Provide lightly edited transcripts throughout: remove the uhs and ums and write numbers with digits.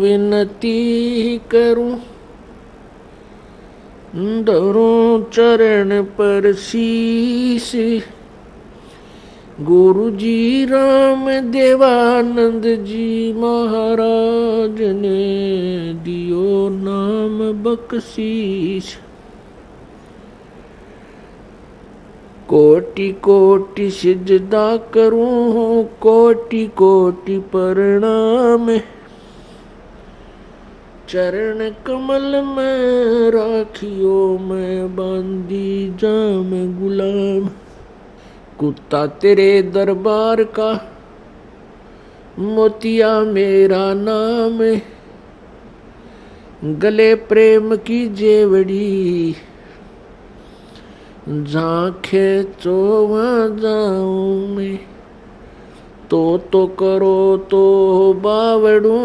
विनती करूं, धरूं चरण पर शीश। गुरु जी राम देवानंद जी महाराज ने दियो नाम बख्शीश। कोटि कोटि सिजदा करूं, कोटि कोटि प्रणाम। चरण कमल में राखियो, मैं बांधी जाम गुलाम। कुत्ता तेरे दरबार का, मोतिया मेरा नाम। गले प्रेम की जेवड़ी, झांखे चो वहाँ जाऊं मैं। तो करो तो बावड़ू,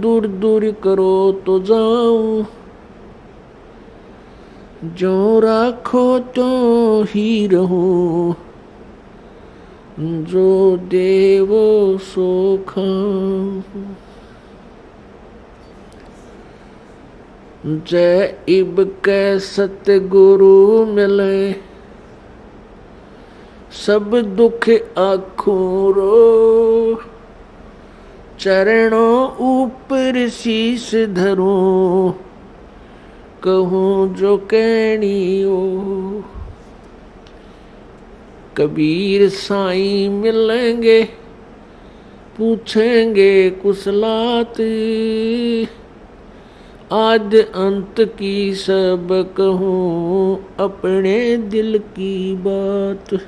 दूर दूर करो तो जाऊं। जो राखो तो ही रहूं, जो देवो सो खाऊं। जय इब के सतगुरु मिले, सब दुख आखों रो। चरणों ऊपर शीश धरूं, कहूँ जो कहनी हो। कबीर साईं मिलेंगे, पूछेंगे कुशलात। आद अंत की सब कहूँ, अपने दिल की बात।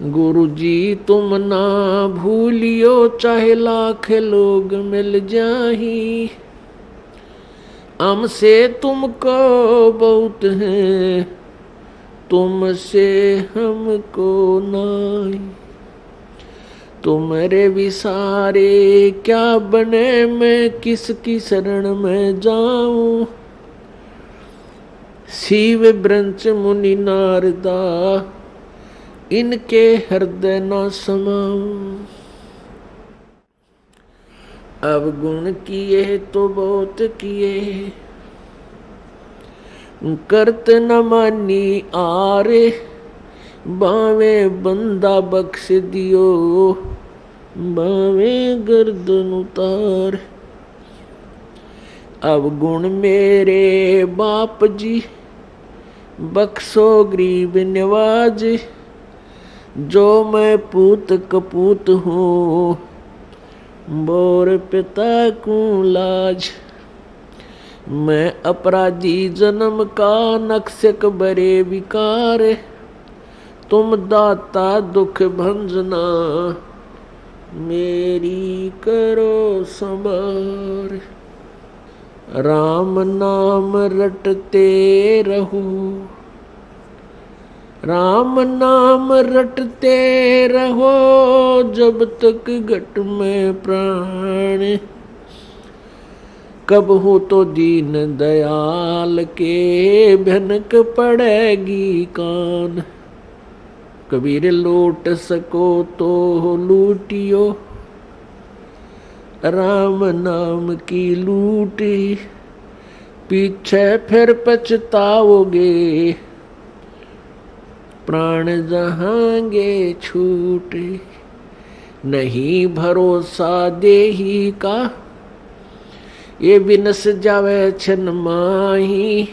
गुरु जी तुम ना भूलियो, चाहे लाख लोग मिल जाही। हमसे तुमको बहुत है, तुमसे हमको नहीं। तुम्हारे विसारे क्या बने, मैं किसकी शरण में जाऊं। शिव ब्रंच मुनि नारदा, इनके हृदय न समाऊं। अवगुण किए तो बहुत किए, करत न मानी आरे। बावे बंदा बख्श दियो, बावे गर्दन उतार। अवगुण मेरे बाप जी, बख्शो गरीब नवाज। जो मैं पूत कपूत हूँ, बोर पिता को लाज। मैं अपराधी जन्म का, नक्शक बरे विकार। तुम दाता दुख भंजना, मेरी करो संभार। राम नाम रटते रहो, राम नाम रटते रहो। जब तक घट में प्राण, कब हो तो दीन दयाल के भनक पड़ेगी कान। कबीर लूट सको तो लूटियो, राम नाम की लूटी। पीछे फिर पछताओगे, प्राण जहांगे छूटे। नहीं भरोसा देही का, ये बिनस जावे छन माही।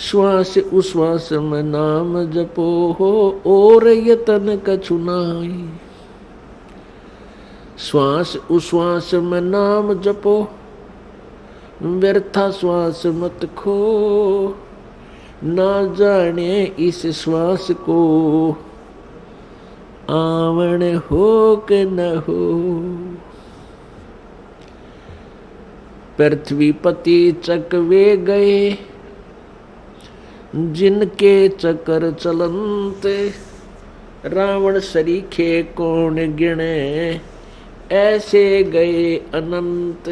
श्वास उश्वास में नाम जपो हो, और यतन कछु नाही। श्वास उश्वास में नाम जपो, व्यर्था श्वास मत खो। ना जाने इस श्वास को, आवण हो के न हो। पृथ्वी पति चकवे गए, जिनके चक्कर चलनते। रावण सरीखे कौन गिने, ऐसे गए अनंत।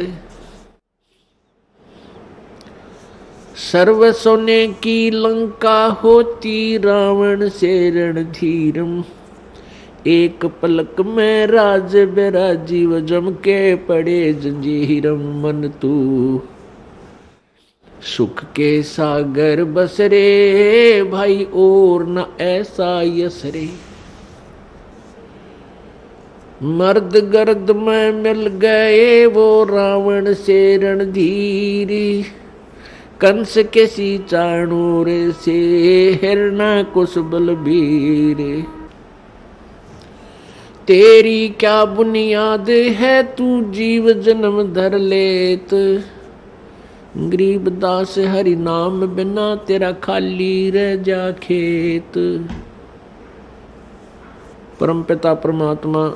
सर्व सोने की लंका होती, रावण से रणधीरम। एक पलक में राज बेरा जीव जम के पड़े जंजीरम मन तू। सुख के सागर बसरे भाई और न ऐसा यसरे। मर्द गर्द में मिल गए वो रावण से रणधीरी। कंस के सी चाणूर से हिरणा कुश बलबीर। तेरी क्या बुनियाद है तू जीव जन्म धर लेत। गरीब दास हरि नाम बिना तेरा खाली रह जा खेत। परमपिता परमात्मा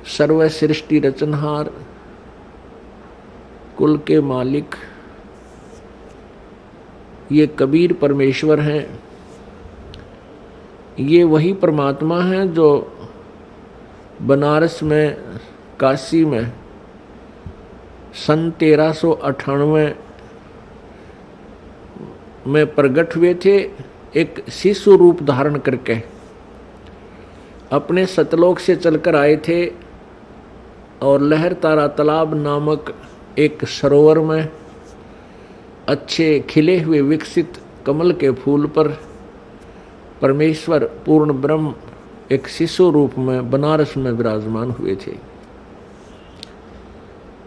सर्व सृष्टि रचनहार कुल के मालिक ये कबीर परमेश्वर हैं। ये वही परमात्मा हैं जो बनारस में काशी में सन 1398 में प्रकट हुए थे, एक शिशु रूप धारण करके अपने सतलोक से चलकर आए थे और लहर तारा तालाब नामक एक सरोवर में अच्छे खिले हुए विकसित कमल के फूल पर परमेश्वर पूर्ण ब्रह्म एक शिशु रूप में बनारस में विराजमान हुए थे।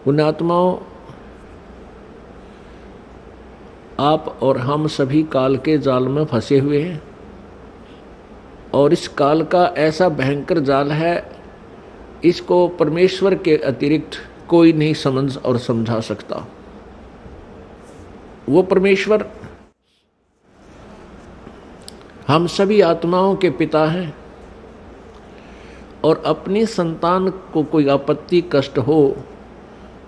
पुण्यात्माओं, आप और हम सभी काल के जाल में फंसे हुए हैं और इस काल का ऐसा भयंकर जाल है, इसको परमेश्वर के अतिरिक्त कोई नहीं समझ और समझा सकता। वो परमेश्वर हम सभी आत्माओं के पिता हैं और अपनी संतान को कोई आपत्ति कष्ट हो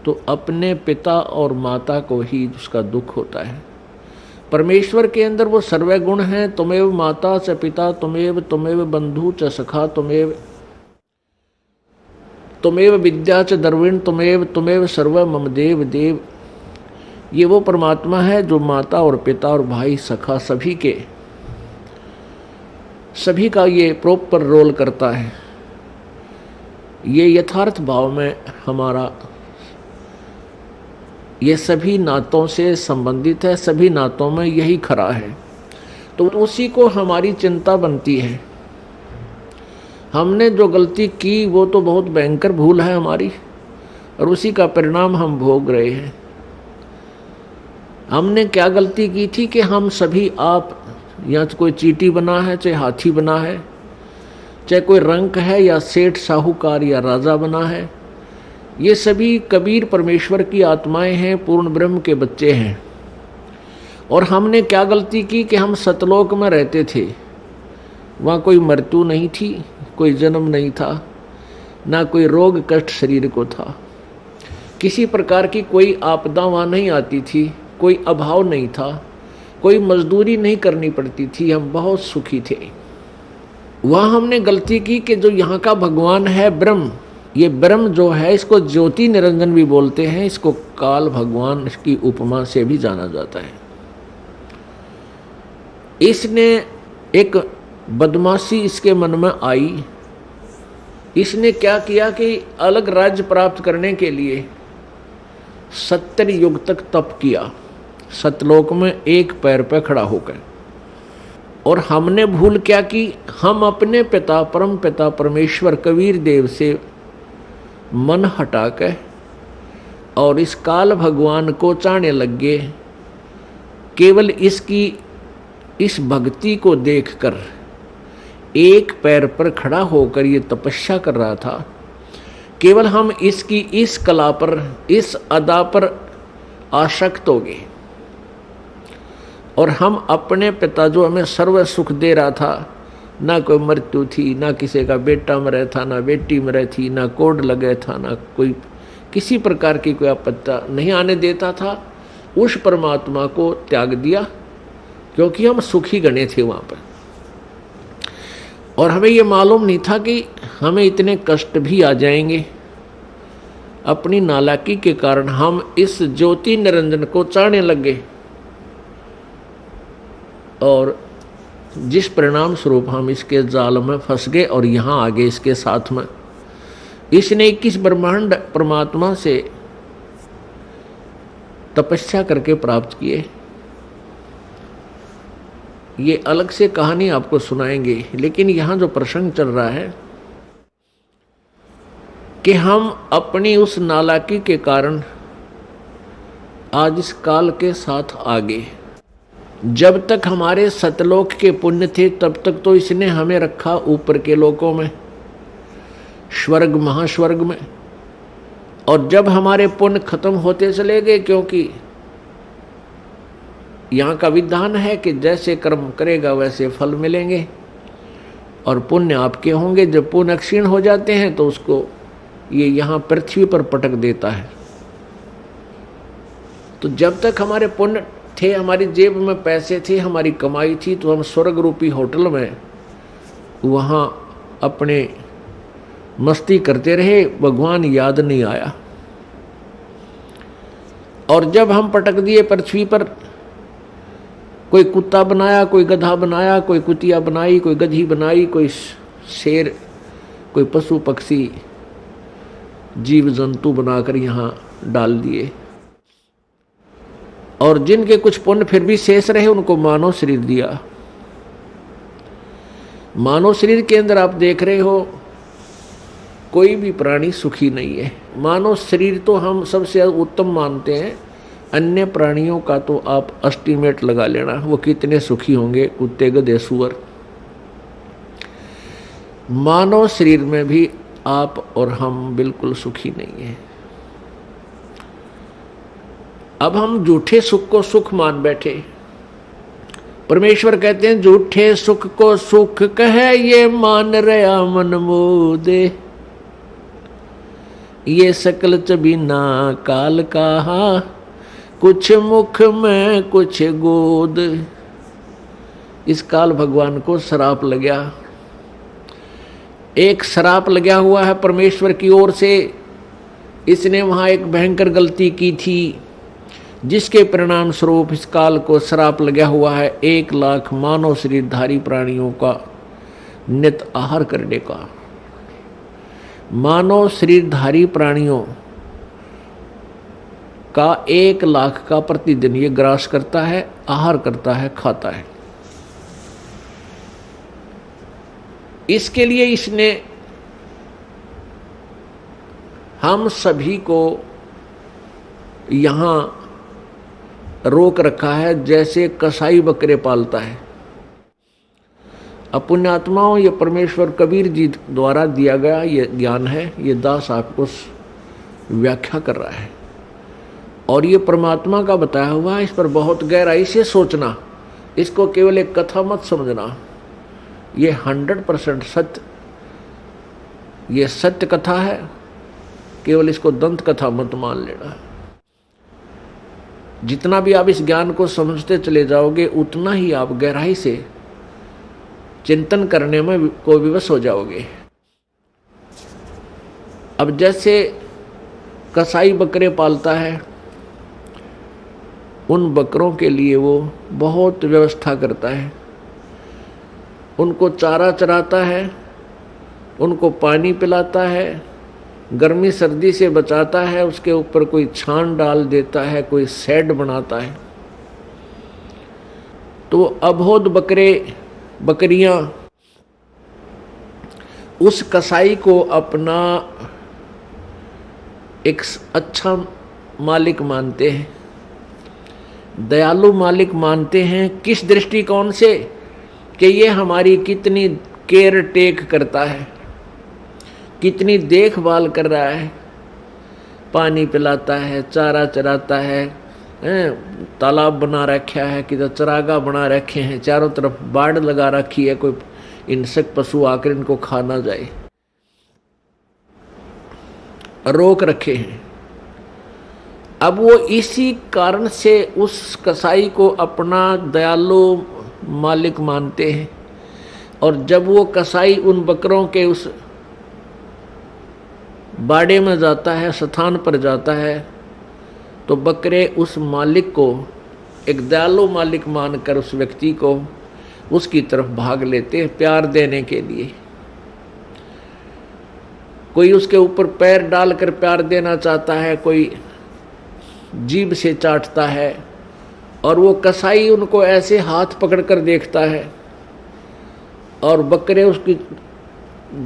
तो अपने पिता और माता को ही उसका दुख होता है। परमेश्वर के अंदर वो सर्व गुण हैं। तुमेव माता च पिता तुमेव बंधु च सखा तुमेव विद्या च द्रविण तुमेव सर्व मम देव देव। ये वो परमात्मा है जो माता और पिता और भाई सखा सभी का ये प्रॉपर रोल करता है। ये यथार्थ भाव में हमारा ये सभी नातों से संबंधित है, सभी नातों में यही खरा है। तो उसी को हमारी चिंता बनती है। हमने जो गलती की वो तो बहुत भयंकर भूल है हमारी और उसी का परिणाम हम भोग रहे हैं। हमने क्या गलती की थी कि हम सभी आप या कोई चींटी बना है, चाहे हाथी बना है, चाहे कोई रंक है या सेठ साहूकार या राजा बना है, ये सभी कबीर परमेश्वर की आत्माएं हैं, पूर्ण ब्रह्म के बच्चे हैं। और हमने क्या गलती की कि हम सतलोक में रहते थे, वहाँ कोई मृत्यु नहीं थी, कोई जन्म नहीं था, ना कोई रोग कष्ट शरीर को था, किसी प्रकार की कोई आपदा वहाँ नहीं आती थी, कोई अभाव नहीं था, कोई मजदूरी नहीं करनी पड़ती थी, हम बहुत सुखी थे। वहाँ हमने गलती की कि जो यहाँ का भगवान है ब्रह्म, ये ब्रह्म जो है इसको ज्योति निरंजन भी बोलते हैं, इसको काल भगवान की उपमा से भी जाना जाता है। इसने एक बदमाशी इसके मन में आई। इसने क्या किया कि अलग राज्य प्राप्त करने के लिए 70 युग तक तप किया, सतलोक में एक पैर पर खड़ा होकर। और हमने भूल क्या की, हम अपने पिता परम पिता परमेश्वर कबीर देव से मन हटाकर और इस काल भगवान को चाहने लग गए। केवल इसकी इस भक्ति को देखकर एक पैर पर खड़ा होकर ये तपस्या कर रहा था। केवल हम इसकी इस कला पर, इस अदा पर आसक्त हो गए और हम अपने पिता जो हमें सर्व सुख दे रहा था, ना कोई मृत्यु थी, ना किसी का बेटा मरे था, ना बेटी मरे थी, ना कोड लगे था, ना कोई किसी प्रकार की कोई आपत्ति नहीं आने देता था, उस परमात्मा को त्याग दिया क्योंकि हम सुखी गणे थे वहाँ पर। और हमें ये मालूम नहीं था कि हमें इतने कष्ट भी आ जाएंगे। अपनी नालायकी के कारण हम इस ज्योति निरंजन को चाहने लगे और जिस परिणाम स्वरूप हम इसके जाल में फंस गए और यहाँ आगे इसके साथ में इसने 21 ब्रह्मांड परमात्मा से तपस्या करके प्राप्त किए। ये अलग से कहानी आपको सुनाएंगे, लेकिन यहाँ जो प्रसंग चल रहा है कि हम अपनी उस नालायकी के कारण आज इस काल के साथ आगे, जब तक हमारे सतलोक के पुण्य थे तब तक तो इसने हमें रखा ऊपर के लोकों में, स्वर्ग महास्वर्ग में। और जब हमारे पुण्य खत्म होते चले गए, क्योंकि यहाँ का विधान है कि जैसे कर्म करेगा वैसे फल मिलेंगे और पुण्य आपके होंगे। जब पुण्य क्षीण हो जाते हैं तो उसको ये यहाँ पृथ्वी पर पटक देता है। तो जब तक हमारे पुण्य थे, हमारी जेब में पैसे थे, हमारी कमाई थी, तो हम स्वर्ग रूपी होटल में वहाँ अपने मस्ती करते रहे, भगवान याद नहीं आया। और जब हम पटक दिए पृथ्वी पर, कोई कुत्ता बनाया, कोई गधा बनाया, कोई कुतिया बनाई, कोई गधी बनाई, कोई शेर, कोई पशु पक्षी जीव जंतु बनाकर यहाँ डाल दिए। और जिनके कुछ पुण्य फिर भी शेष रहे उनको मानव शरीर दिया। मानव शरीर के अंदर आप देख रहे हो कोई भी प्राणी सुखी नहीं है। मानव शरीर तो हम सबसे उत्तम मानते हैं, अन्य प्राणियों का तो आप एस्टीमेट लगा लेना वो कितने सुखी होंगे, कुत्ते गधे सूअर। मानव शरीर में भी आप और हम बिल्कुल सुखी नहीं है। अब हम झूठे सुख को सुख मान बैठे। परमेश्वर कहते हैं झूठे सुख को सुख कहे ये मान रहा मन मोदे, ये सकल चबीना काल कहा, कुछ मुख में कुछ गोद। इस काल भगवान को श्राप लग गया, एक श्राप लगा हुआ है परमेश्वर की ओर से। इसने वहां एक भयंकर गलती की थी जिसके परिणाम स्वरूप इस काल को श्राप लगा हुआ है 1 लाख मानव शरीरधारी प्राणियों का नित आहार करने का। मानव शरीरधारी प्राणियों का 1 लाख का प्रतिदिन ये ग्रास करता है, आहार करता है, खाता है। इसके लिए इसने हम सभी को यहाँ रोक रखा है, जैसे कसाई बकरे पालता है। पुण्यात्माओं, ये परमेश्वर कबीर जी द्वारा दिया गया ये ज्ञान है, ये दास आपको व्याख्या कर रहा है और ये परमात्मा का बताया हुआ है। इस पर बहुत गहराई से सोचना, इसको केवल एक कथा मत समझना। ये 100% सत्य, ये सत्य कथा है, केवल इसको दंत कथा मत मान लेना। जितना भी आप इस ज्ञान को समझते चले जाओगे उतना ही आप गहराई से चिंतन करने में को विवश हो जाओगे। अब जैसे कसाई बकरे पालता है, उन बकरों के लिए वो बहुत व्यवस्था करता है, उनको चारा चराता है, उनको पानी पिलाता है, गर्मी सर्दी से बचाता है, उसके ऊपर कोई छान डाल देता है, कोई शेड बनाता है। तो अबोध बकरे बकरियां उस कसाई को अपना एक अच्छा मालिक मानते हैं, दयालु मालिक मानते हैं। किस दृष्टिकोण से कि ये हमारी कितनी केयर टेक करता है, कितनी देखभाल कर रहा है, पानी पिलाता है, चारा चराता है, तालाब बना रखा है, किधर चरागा बना रखे हैं, चारों तरफ बाड़ लगा रखी है, कोई हिंसक पशु आकर इनको खा ना जाए, रोक रखे हैं। अब वो इसी कारण से उस कसाई को अपना दयालु मालिक मानते हैं। और जब वो कसाई उन बकरों के उस बाड़े में जाता है, स्थान पर जाता है, तो बकरे उस मालिक को एक दयालु मालिक मानकर उस व्यक्ति को उसकी तरफ भाग लेते हैं प्यार देने के लिए। कोई उसके ऊपर पैर डालकर प्यार देना चाहता है, कोई जीभ से चाटता है, और वो कसाई उनको ऐसे हाथ पकड़कर देखता है, और बकरे उसकी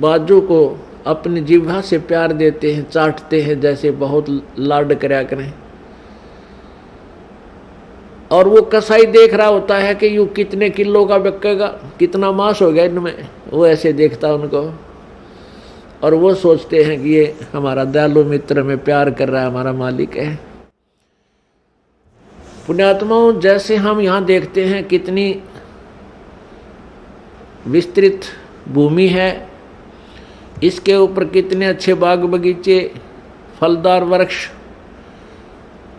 बाजू को अपनी जिह्वा से प्यार देते हैं, चाटते हैं जैसे बहुत लाड करया करें। और वो कसाई देख रहा होता है कि यूँ कितने किलो का बिकेगा, कितना मांस हो गया इनमें, वो ऐसे देखता उनको, और वो सोचते हैं कि ये हमारा दयालु मित्र में प्यार कर रहा है, हमारा मालिक है। पुण्यात्माओं, जैसे हम यहाँ देखते हैं कितनी विस्तृत भूमि है, इसके ऊपर कितने अच्छे बाग बगीचे, फलदार वृक्ष,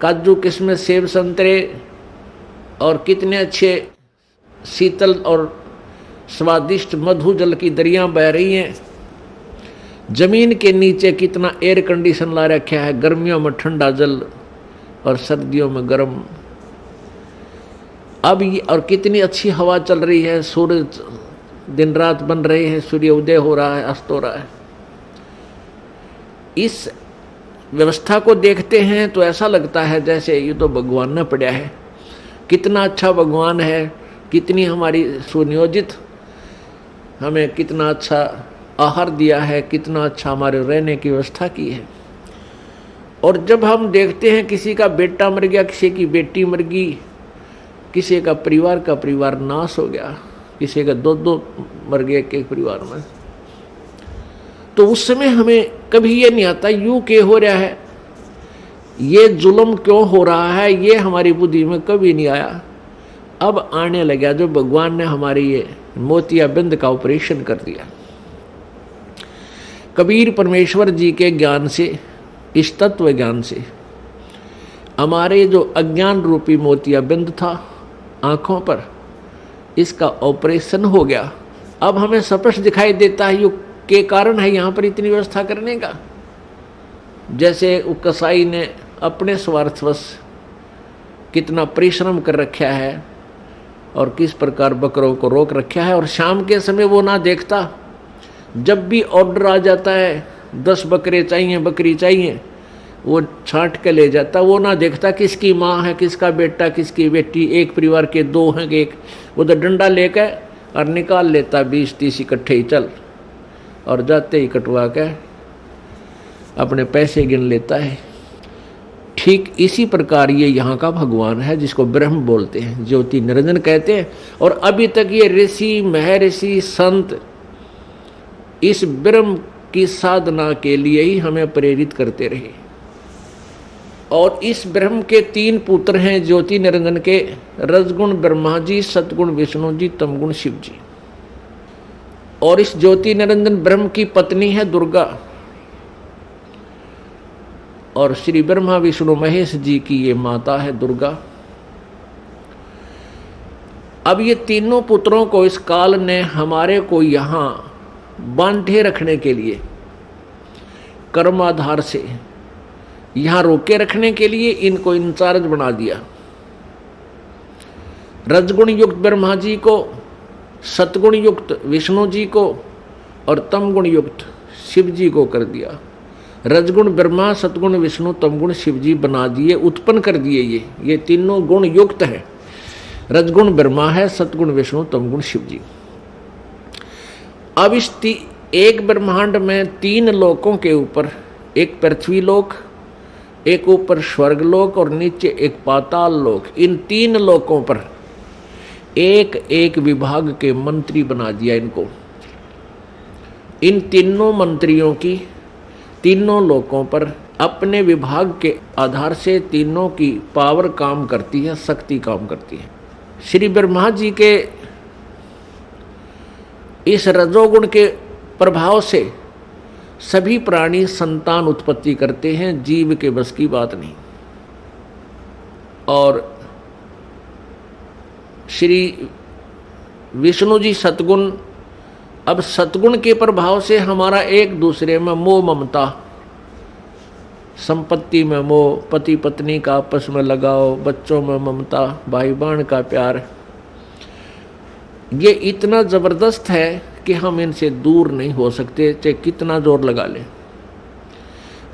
काजू किस्में, सेब संतरे, और कितने अच्छे शीतल और स्वादिष्ट मधु जल की दरियां बह रही हैं। जमीन के नीचे कितना एयर कंडीशन ला रखा है, गर्मियों में ठंडा जल और सर्दियों में गर्म। अब ये और कितनी अच्छी हवा चल रही है, सूरज दिन रात बन रहे हैं, सूर्य उदय हो रहा है, अस्त हो रहा है। इस व्यवस्था को देखते हैं तो ऐसा लगता है जैसे ये तो भगवान ने पढ़ा है, कितना अच्छा भगवान है, कितनी हमारी सुनियोजित, हमें कितना अच्छा आहार दिया है, कितना अच्छा हमारे रहने की व्यवस्था की है। और जब हम देखते हैं किसी का बेटा मर गया, किसी की बेटी मर गई, किसी का परिवार नाश हो गया, किसी का दो मर गए एक परिवार में, तो उस समय हमें कभी ये नहीं आता यूं क्यों हो रहा है, ये जुल्म क्यों हो रहा है, ये हमारी बुद्धि में कभी नहीं आया। अब आने लगा जो भगवान ने हमारी ये मोतियाबिंद का ऑपरेशन कर दिया। कबीर परमेश्वर जी के ज्ञान से, इस तत्व ज्ञान से हमारे जो अज्ञान रूपी मोतियाबिंद था आंखों पर, इसका ऑपरेशन हो गया। अब हमें स्पष्ट दिखाई देता है युग के कारण है यहाँ पर इतनी व्यवस्था करने का। जैसे कसाई ने अपने स्वार्थवश कितना परिश्रम कर रखा है और किस प्रकार बकरों को रोक रखा है, और शाम के समय वो ना देखता, जब भी ऑर्डर आ जाता है 10 बकरे चाहिए, बकरी चाहिए, वो छांट के ले जाता, वो ना देखता किसकी माँ है, किसका बेटा, किसकी बेटी, एक परिवार के 2 हैं, एक वो तो डंडा लेकर और निकाल लेता 20-30 इकट्ठे ही चल, और जाते ही कटवा के अपने पैसे गिन लेता है। ठीक इसी प्रकार ये यहाँ का भगवान है जिसको ब्रह्म बोलते हैं, ज्योति निरंजन कहते हैं। और अभी तक ये ऋषि, महर्षि, संत इस ब्रह्म की साधना के लिए ही हमें प्रेरित करते रहे। और इस ब्रह्म के 3 पुत्र हैं ज्योति निरंजन के, रजगुण ब्रह्मा जी, सतगुण विष्णु जी, तमगुण शिव जी। और इस ज्योति निरंजन ब्रह्म की पत्नी है दुर्गा, और श्री ब्रह्मा विष्णु महेश जी की ये माता है दुर्गा। अब ये तीनों पुत्रों को इस काल ने हमारे को यहाँ बांधे रखने के लिए, कर्माधार से यहाँ रोके रखने के लिए इनको इंचार्ज बना दिया। रजगुण युक्त ब्रह्मा जी को, सतगुण युक्त विष्णु जी को और तमगुण युक्त शिव जी को कर दिया। रजगुण ब्रह्मा, सतगुण विष्णु, तमगुण शिव जी बना दिए, उत्पन्न कर दिए। ये तीनों गुण युक्त है। रजगुण ब्रह्मा है, सतगुण विष्णु, तमगुण शिव जी। अब इस एक ब्रह्मांड में 3 लोकों के ऊपर, एक पृथ्वी लोक, एक ऊपर स्वर्ग लोक और नीचे एक पाताल लोक, इन 3 लोकों पर एक एक विभाग के मंत्री बना दिया इनको। इन तीनों मंत्रियों की तीनों लोकों पर अपने विभाग के आधार से तीनों की पावर काम करती है, शक्ति काम करती है। श्री ब्रह्मा जी के इस रजोगुण के प्रभाव से सभी प्राणी संतान उत्पत्ति करते हैं, जीव के बस की बात नहीं। और श्री विष्णु जी सतगुण, अब सतगुण के प्रभाव से हमारा एक दूसरे में मोह ममता, संपत्ति में मोह, पति पत्नी का आपस में लगाव, बच्चों में ममता, भाई बहन का प्यार, ये इतना जबरदस्त है कि हम इनसे दूर नहीं हो सकते, चाहे कितना जोर लगा लें।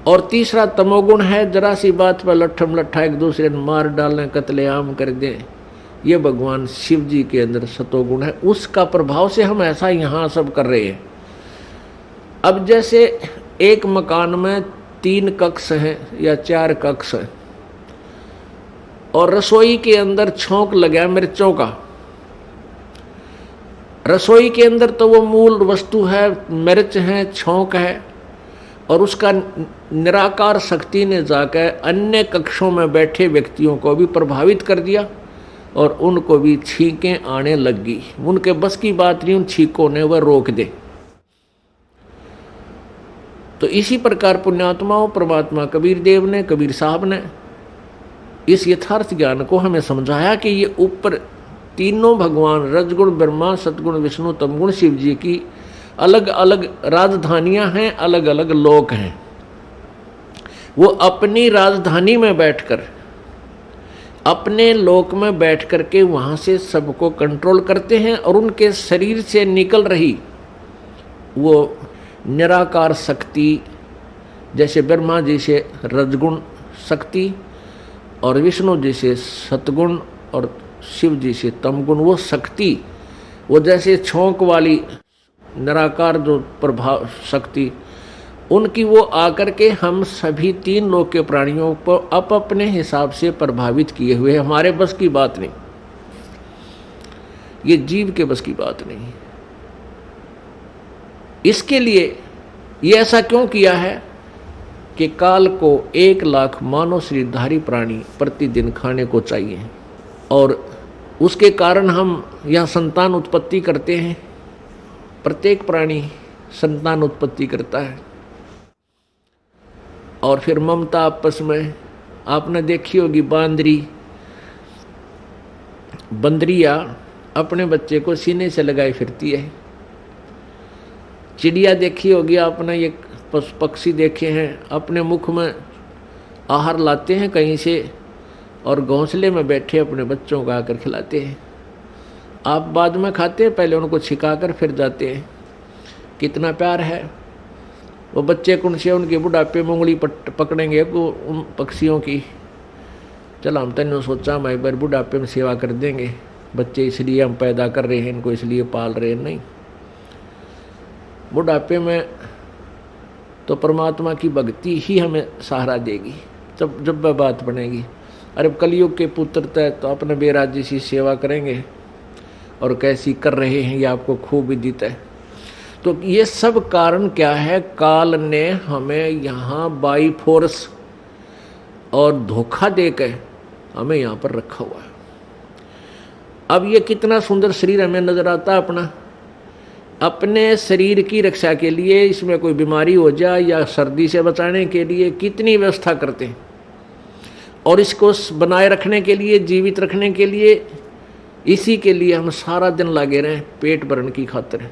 और तीसरा तमोगुण है, जरा सी बात पर लट्ठम लट्ठा एक दूसरे ने मार डालें, कत्लेआम कर दें। ये भगवान शिव जी के अंदर सतोगुण है, उसका प्रभाव से हम ऐसा यहाँ सब कर रहे हैं। अब जैसे एक मकान में 3 कक्ष हैं या 4 कक्ष हैं, और रसोई के अंदर छौंक लगा मिर्चों का। रसोई के अंदर तो वो मूल वस्तु है, मिर्च है, छौंक है, और उसका निराकार शक्ति ने जाकर अन्य कक्षों में बैठे व्यक्तियों को भी प्रभावित कर दिया, और उनको भी छींकें आने लग गई। उनके बस की बात नहीं उन छींकों ने वह रोक दे। तो इसी प्रकार पुण्यात्माओं, परमात्मा कबीर देव ने, कबीर साहब ने इस यथार्थ ज्ञान को हमें समझाया कि ये ऊपर तीनों भगवान, रजगुण ब्रह्मा, सतगुण विष्णु, तमगुण शिव जी की अलग अलग राजधानियां हैं, अलग अलग लोक हैं। वो अपनी राजधानी में बैठकर, अपने लोक में बैठ करके वहां से सबको कंट्रोल करते हैं, और उनके शरीर से निकल रही वो निराकार शक्ति, जैसे ब्रह्मा जी से रजगुण शक्ति, और विष्णु जी से सतगुण, और शिव जी से तमगुण, वो शक्ति, वो जैसे छौंक वाली निराकार जो प्रभाव शक्ति, उनकी वो आकर के हम सभी 3 लोक के प्राणियों को अपने हिसाब से प्रभावित किए हुए। हमारे बस की बात नहीं, ये जीव के बस की बात नहीं। इसके लिए ये ऐसा क्यों किया है कि काल को 1 लाख मानव शरीरधारी प्राणी प्रतिदिन खाने को चाहिए, और उसके कारण हम यह संतान उत्पत्ति करते हैं। प्रत्येक प्राणी संतान उत्पत्ति करता है, और फिर ममता आपस में, आपने देखी होगी बंदरिया अपने बच्चे को सीने से लगाए फिरती है। चिड़िया देखी होगी आपने, ये पक्षी देखे हैं, अपने मुख में आहार लाते हैं कहीं से, और घोंसले में बैठे अपने बच्चों को आकर खिलाते हैं। आप बाद में खाते हैं, पहले उनको छिकाकर फिर जाते हैं। कितना प्यार है वो बच्चे कौन से उनके बुढ़ापे में उंगली पकड़ेंगे को उन पक्षियों की। चलो हम तने सोचा मैं एक बार बुढ़ापे में सेवा कर देंगे, बच्चे इसलिए हम पैदा कर रहे हैं, इनको इसलिए पाल रहे हैं, नहीं। बुढ़ापे में तो परमात्मा की भक्ति ही हमें सहारा देगी, जब वह बात बनेगी। अरे कलयुग के पुत्र तय तो अपने बेराजी सी सेवा करेंगे, और कैसी कर रहे हैं ये आपको खूब विदित है। तो ये सब कारण क्या है? काल ने हमें यहाँ बाई फोर्स और धोखा देकर हमें यहाँ पर रखा हुआ है। अब ये कितना सुंदर शरीर हमें नजर आता है अपना, अपने शरीर की रक्षा के लिए, इसमें कोई बीमारी हो जाए या सर्दी से बचाने के लिए कितनी व्यवस्था करते हैं, और इसको बनाए रखने के लिए, जीवित रखने के लिए, इसी के लिए हम सारा दिन लगे रहें पेट भरने की खातिर।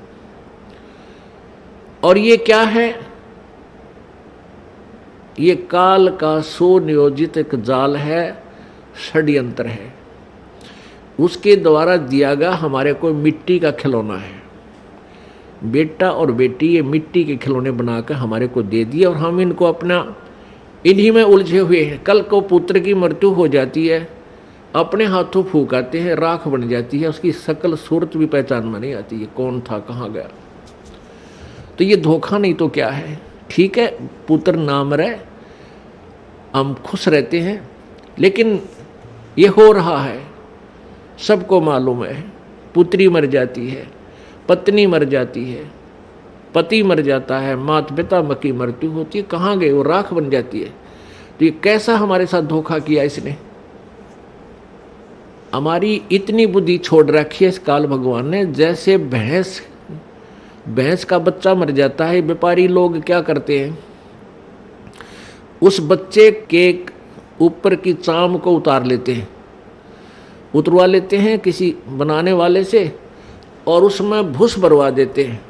और ये क्या है? ये काल का सुनियोजित एक जाल है, षड्यंत्र है। उसके द्वारा दिया गया हमारे को मिट्टी का खिलौना है। बेटा और बेटी ये मिट्टी के खिलौने बनाकर हमारे को दे दिए, और हम इनको अपना इन्हीं में उलझे हुए हैं। कल को पुत्र की मृत्यु हो जाती है, अपने हाथों फूकाते हैं, राख बन जाती है, उसकी शकल सूरत भी पहचान में नहीं आती है, कौन था, कहाँ गया। तो ये धोखा नहीं तो क्या है? ठीक है, पुत्र नाम रहे, हम खुश रहते हैं, लेकिन ये हो रहा है, सबको मालूम है। पुत्री मर जाती है, पत्नी मर जाती है, पति मर जाता है, माता पिता की मृत्यु होती है, कहाँ गए? वो राख बन जाती है। तो ये कैसा हमारे साथ धोखा किया इसने? हमारी इतनी बुद्धि छोड़ रखी है इस काल भगवान ने। जैसे भैंस का बच्चा मर जाता है, व्यापारी लोग क्या करते हैं, उस बच्चे के ऊपर की चाम को उतार लेते हैं, उतरवा लेते हैं किसी बनाने वाले से, और उसमें भूस भरवा देते हैं,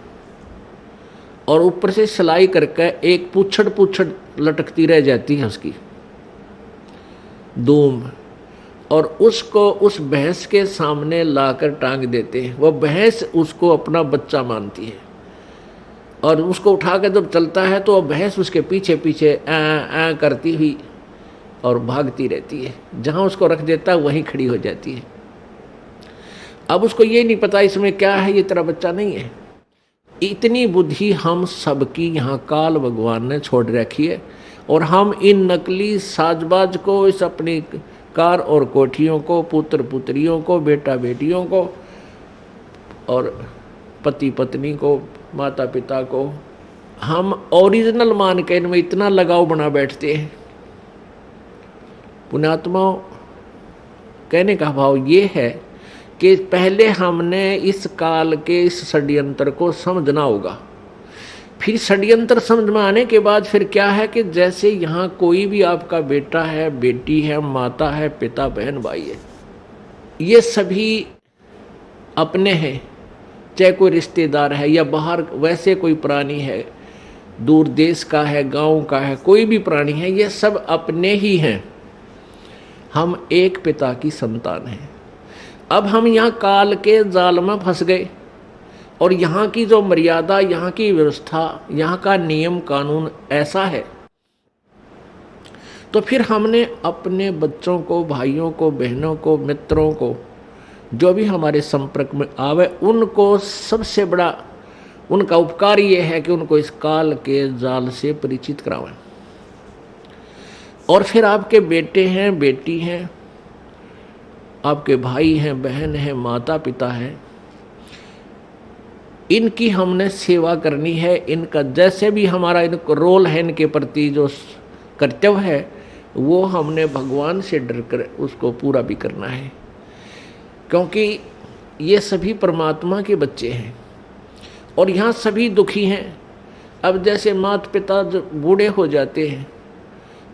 और ऊपर से सिलाई करके एक पूछड़ लटकती रह जाती है उसकी धूम। और उसको उस भैंस के सामने लाकर टांग देते हैं। वह भैंस उसको अपना बच्चा मानती है और उसको उठाकर जब चलता है तो वह भैंस उसके पीछे पीछे ऐ ऐ करती हुई और भागती रहती है। जहाँ उसको रख देता है वहीं खड़ी हो जाती है। अब उसको ये नहीं पता इसमें क्या है, ये तेरा बच्चा नहीं है। इतनी बुद्धि हम सबकी यहाँ काल भगवान ने छोड़ रखी है और हम इन नकली साजबाज को, इस अपनी कार और कोठियों को, पुत्र पुत्रियों को, बेटा बेटियों को और पति पत्नी को, माता पिता को हम ओरिजिनल मान के इनमें इतना लगाव बना बैठते हैं। पुण्यात्माओं, कहने का भाव ये है कि पहले हमने इस काल के इस षड्यंत्र को समझना होगा। फिर षड्यंत्र समझ में आने के बाद फिर क्या है कि जैसे यहाँ कोई भी आपका बेटा है, बेटी है, माता है, पिता, बहन, भाई है, ये सभी अपने हैं। चाहे कोई रिश्तेदार है या बाहर वैसे कोई प्राणी है, दूर देश का है, गांव का है, कोई भी प्राणी है, ये सब अपने ही हैं। हम एक पिता की संतान हैं। अब हम यहाँ काल के जाल में फंस गए और यहाँ की जो मर्यादा, यहाँ की व्यवस्था, यहाँ का नियम कानून ऐसा है, तो फिर हमने अपने बच्चों को, भाइयों को, बहनों को, मित्रों को, जो भी हमारे संपर्क में आवे, उनको सबसे बड़ा उनका उपकार ये है कि उनको इस काल के जाल से परिचित करावें। और फिर आपके बेटे हैं, बेटी हैं, आपके भाई हैं, बहन हैं, माता पिता हैं, इनकी हमने सेवा करनी है। इनका जैसे भी हमारा इनको रोल है, इनके प्रति जो कर्तव्य है, वो हमने भगवान से डर कर उसको पूरा भी करना है, क्योंकि ये सभी परमात्मा के बच्चे हैं और यहाँ सभी दुखी हैं। अब जैसे माता पिता जो बूढ़े हो जाते हैं,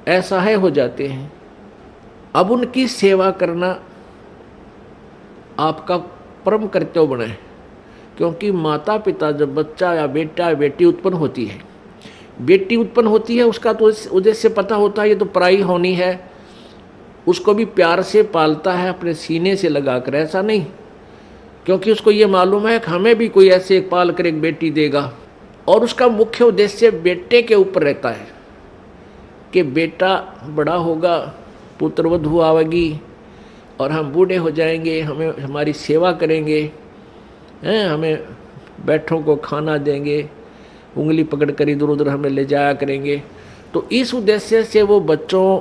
असहाय हो जाते हैं, अब उनकी सेवा करना आपका परम कर्तव्य बना है। क्योंकि माता पिता जब बच्चा या बेटा या बेटी उत्पन्न होती है, बेटी उत्पन्न होती है, उसका तो उद्देश्य पता होता है ये तो पराई होनी है, उसको भी प्यार से पालता है, अपने सीने से लगाकर, ऐसा नहीं, क्योंकि उसको ये मालूम है कि हमें भी कोई ऐसे एक पाल कर एक बेटी देगा। और उसका मुख्य उद्देश्य बेटे के ऊपर रहता है कि बेटा बड़ा होगा, पुत्रवधू आवेगी और हम बूढ़े हो जाएंगे, हमें हमारी सेवा करेंगे, हैं, हमें बैठों को खाना देंगे, उंगली पकड़ कर इधर उधर हमें ले जाया करेंगे। तो इस उद्देश्य से वो बच्चों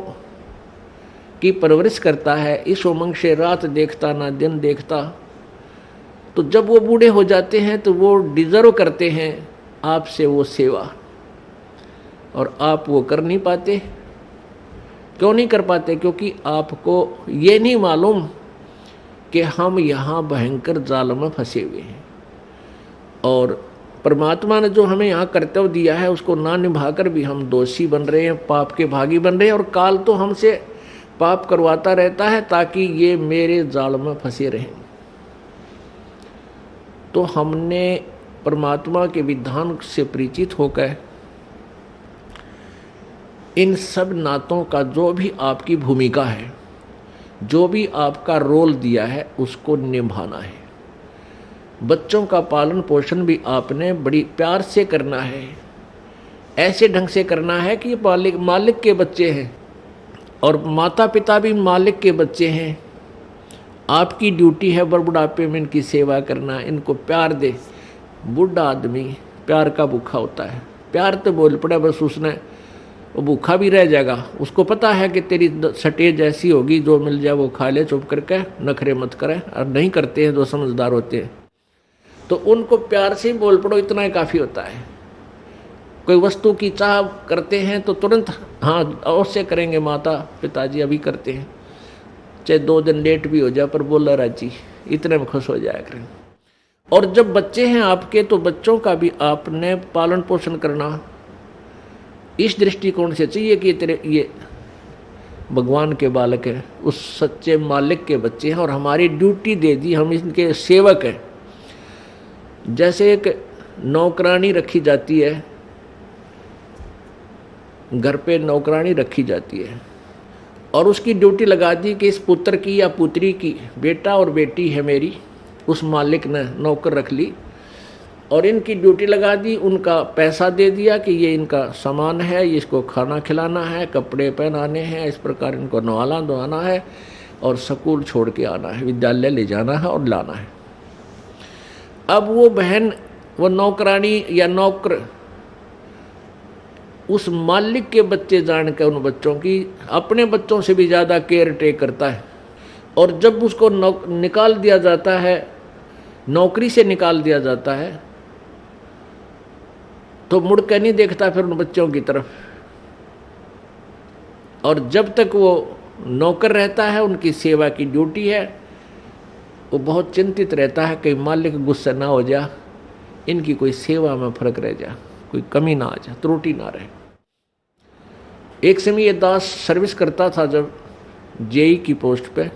की परवरिश करता है, इस उमंग से रात देखता ना दिन देखता। तो जब वो बूढ़े हो जाते हैं तो वो डिजर्व करते हैं आपसे वो सेवा, और आप वो कर नहीं पाते। क्यों नहीं कर पाते? क्योंकि आपको ये नहीं मालूम कि हम यहाँ भयंकर जाल में फंसे हुए हैं और परमात्मा ने जो हमें यहाँ कर्तव्य दिया है उसको ना निभाकर भी हम दोषी बन रहे हैं, पाप के भागी बन रहे हैं। और काल तो हमसे पाप करवाता रहता है ताकि ये मेरे जाल में फंसे रहें। तो हमने परमात्मा के विधान से परिचित होकर इन सब नातों का जो भी आपकी भूमिका है, जो भी आपका रोल दिया है, उसको निभाना है। बच्चों का पालन पोषण भी आपने बड़ी प्यार से करना है, ऐसे ढंग से करना है कि मालिक के बच्चे हैं और माता पिता भी मालिक के बच्चे हैं। आपकी ड्यूटी है बुढ़ापे में इनकी सेवा करना, इनको प्यार दे। बूढ़ा आदमी प्यार का भूखा होता है, प्यार तो बोल पड़े बस उसने, वो भूखा भी रह जाएगा। उसको पता है कि तेरी स्टेज ऐसी होगी, जो मिल जाए वो खा ले, चुप करके नखरे मत करे। और नहीं करते हैं जो समझदार होते हैं, तो उनको प्यार से ही बोल पड़ो, इतना ही काफ़ी होता है। कोई वस्तु की चाह करते हैं तो तुरंत हाँ अवश्य करेंगे, माता पिताजी अभी करते हैं, चाहे 2 दिन लेट भी हो जाए पर बोला राजी, इतने में खुश हो जाया करें। और जब बच्चे हैं आपके तो बच्चों का भी आपने पालन पोषण करना इस दृष्टिकोण से चाहिए कि तेरे ये भगवान के बालक हैं, उस सच्चे मालिक के बच्चे हैं और हमारी ड्यूटी दे दी, हम इनके सेवक हैं। जैसे एक नौकरानी रखी जाती है, घर पे नौकरानी रखी जाती है, और उसकी ड्यूटी लगा दी कि इस पुत्र की या पुत्री की, बेटा और बेटी है मेरी, उस मालिक ने नौकर रख ली और इनकी ड्यूटी लगा दी। उनका पैसा दे दिया कि ये इनका सामान है, ये इसको खाना खिलाना है, कपड़े पहनाने हैं, इस प्रकार इनको नहलाना धोना है और स्कूल छोड़ के आना है, विद्यालय ले जाना है और लाना है। अब वो बहन, वो नौकरानी या नौकर उस मालिक के बच्चे जान के उन बच्चों की अपने बच्चों से भी ज़्यादा केयर टेक करता है। और जब उसको निकाल दिया जाता है, नौकरी से निकाल दिया जाता है, तो मुड़ के नहीं देखता फिर उन बच्चों की तरफ। और जब तक वो नौकर रहता है, उनकी सेवा की ड्यूटी है, वो बहुत चिंतित रहता है कि मालिक गुस्सा ना हो जा, इनकी कोई सेवा में फर्क रह जा, कोई कमी ना आ जा, त्रुटि ना रहे। एक समय ये दास सर्विस करता था जब जेई की पोस्ट पे,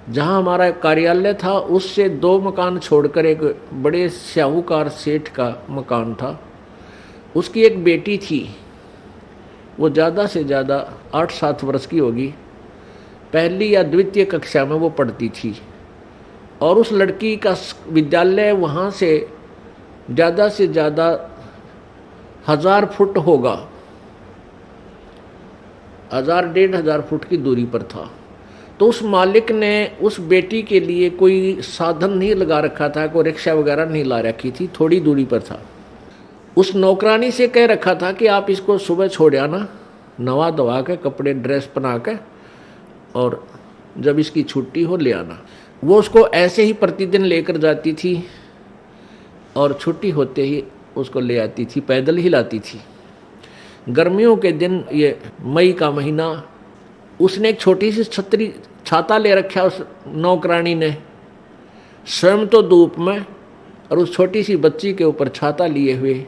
जहाँ हमारा कार्यालय था उससे 2 मकान छोड़कर एक बड़े साहूकार सेठ का मकान था। उसकी एक बेटी थी, वो ज़्यादा से ज़्यादा 8-7 वर्ष की होगी, पहली या द्वितीय कक्षा में वो पढ़ती थी। और उस लड़की का विद्यालय वहाँ से ज़्यादा 1000 फुट होगा, 1000-1500 फुट की दूरी पर था। तो उस मालिक ने उस बेटी के लिए कोई साधन नहीं लगा रखा था, कोई रिक्शा वगैरह नहीं ला रखी थी, थोड़ी दूरी पर था। उस नौकरानी से कह रखा था कि आप इसको सुबह छोड़ आना, नवा धवा के, कपड़े ड्रेस पहना के, और जब इसकी छुट्टी हो ले आना। वो उसको ऐसे ही प्रतिदिन लेकर जाती थी और छुट्टी होते ही उसको ले आती थी, पैदल ही लाती थी। गर्मियों के दिन, ये मई का महीना, उसने एक छोटी सी छाता ले रखा उस नौकरानी ने, स्वयं तो धूप में और उस छोटी सी बच्ची के ऊपर छाता लिए हुए,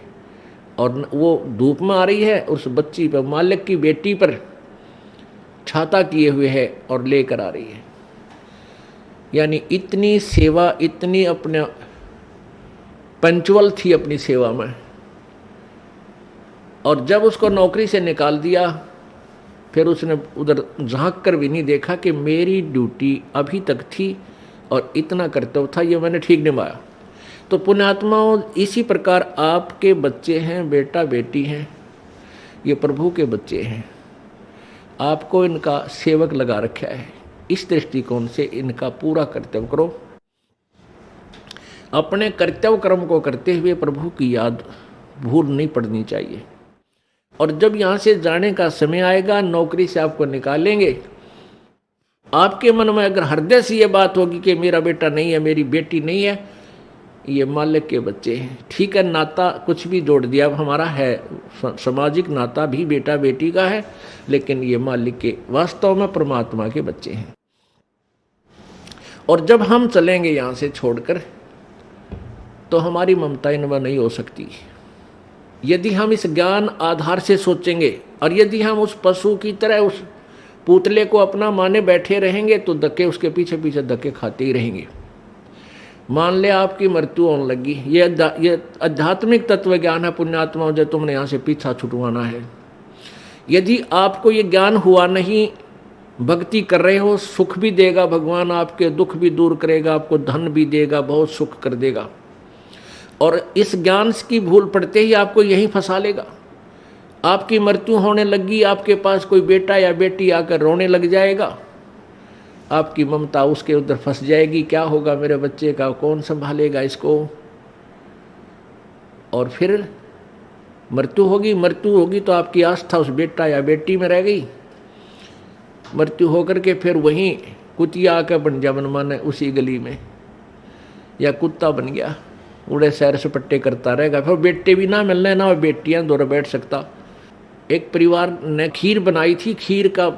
और वो धूप में आ रही है, उस बच्ची पर, मालिक की बेटी पर छाता किए हुए है और लेकर आ रही है। यानी इतनी सेवा, इतनी अपने पंचुअल थी अपनी सेवा में। और जब उसको नौकरी से निकाल दिया, फिर उसने उधर झांक कर भी नहीं देखा कि मेरी ड्यूटी अभी तक थी और इतना कर्तव्य था, ये मैंने ठीक निभाया। तो पुण्यात्माओं, इसी प्रकार आपके बच्चे हैं, बेटा बेटी हैं, ये प्रभु के बच्चे हैं, आपको इनका सेवक लगा रखा है। इस दृष्टिकोण से इनका पूरा कर्तव्य करो। अपने कर्तव्य कर्म को करते हुए प्रभु की याद भूल नहीं पड़नी चाहिए। और जब यहाँ से जाने का समय आएगा, नौकरी से आपको निकालेंगे, आपके मन में अगर हृदय से ये बात होगी कि मेरा बेटा नहीं है, मेरी बेटी नहीं है, ये मालिक के बच्चे हैं, ठीक है, नाता कुछ भी जोड़ दिया अब हमारा है, सामाजिक नाता भी बेटा बेटी का है, लेकिन ये मालिक के, वास्तव में परमात्मा के बच्चे हैं। और जब हम चलेंगे यहाँ से छोड़कर, तो हमारी ममता इनमें नहीं हो सकती। यदि हम इस ज्ञान आधार से सोचेंगे और यदि हम उस पशु की तरह उस पुतले को अपना माने बैठे रहेंगे, तो धक्के उसके पीछे पीछे धक्के खाते ही रहेंगे। मान ले आपकी मृत्यु होने लगी, ये आध्यात्मिक तत्व ज्ञान है पुण्यात्माओं, जो तुमने यहाँ से पीछा छुटवाना है। यदि आपको ये ज्ञान हुआ नहीं, भक्ति कर रहे हो, सुख भी देगा भगवान, आपके दुख भी दूर करेगा, आपको धन भी देगा, बहुत सुख कर देगा। और इस ज्ञान की भूल पड़ते ही आपको यहीं फंसा लेगा। आपकी मृत्यु होने लगी, आपके पास कोई बेटा या बेटी आकर रोने लग जाएगा, आपकी ममता उसके उधर फंस जाएगी, क्या होगा मेरे बच्चे का, कौन संभालेगा इसको। और फिर मृत्यु होगी तो आपकी आस्था उस बेटा या बेटी में रह गई। मृत्यु होकर के फिर वहीं कुतिया आकर बन जा मनमाने उसी गली में, या कुत्ता बन गया, उड़े सैर सपट्टे करता रहेगा। फिर बेटे भी ना मिलने, ना बेटियां दौड़ बैठ सकता। एक परिवार ने खीर बनाई थी, खीर का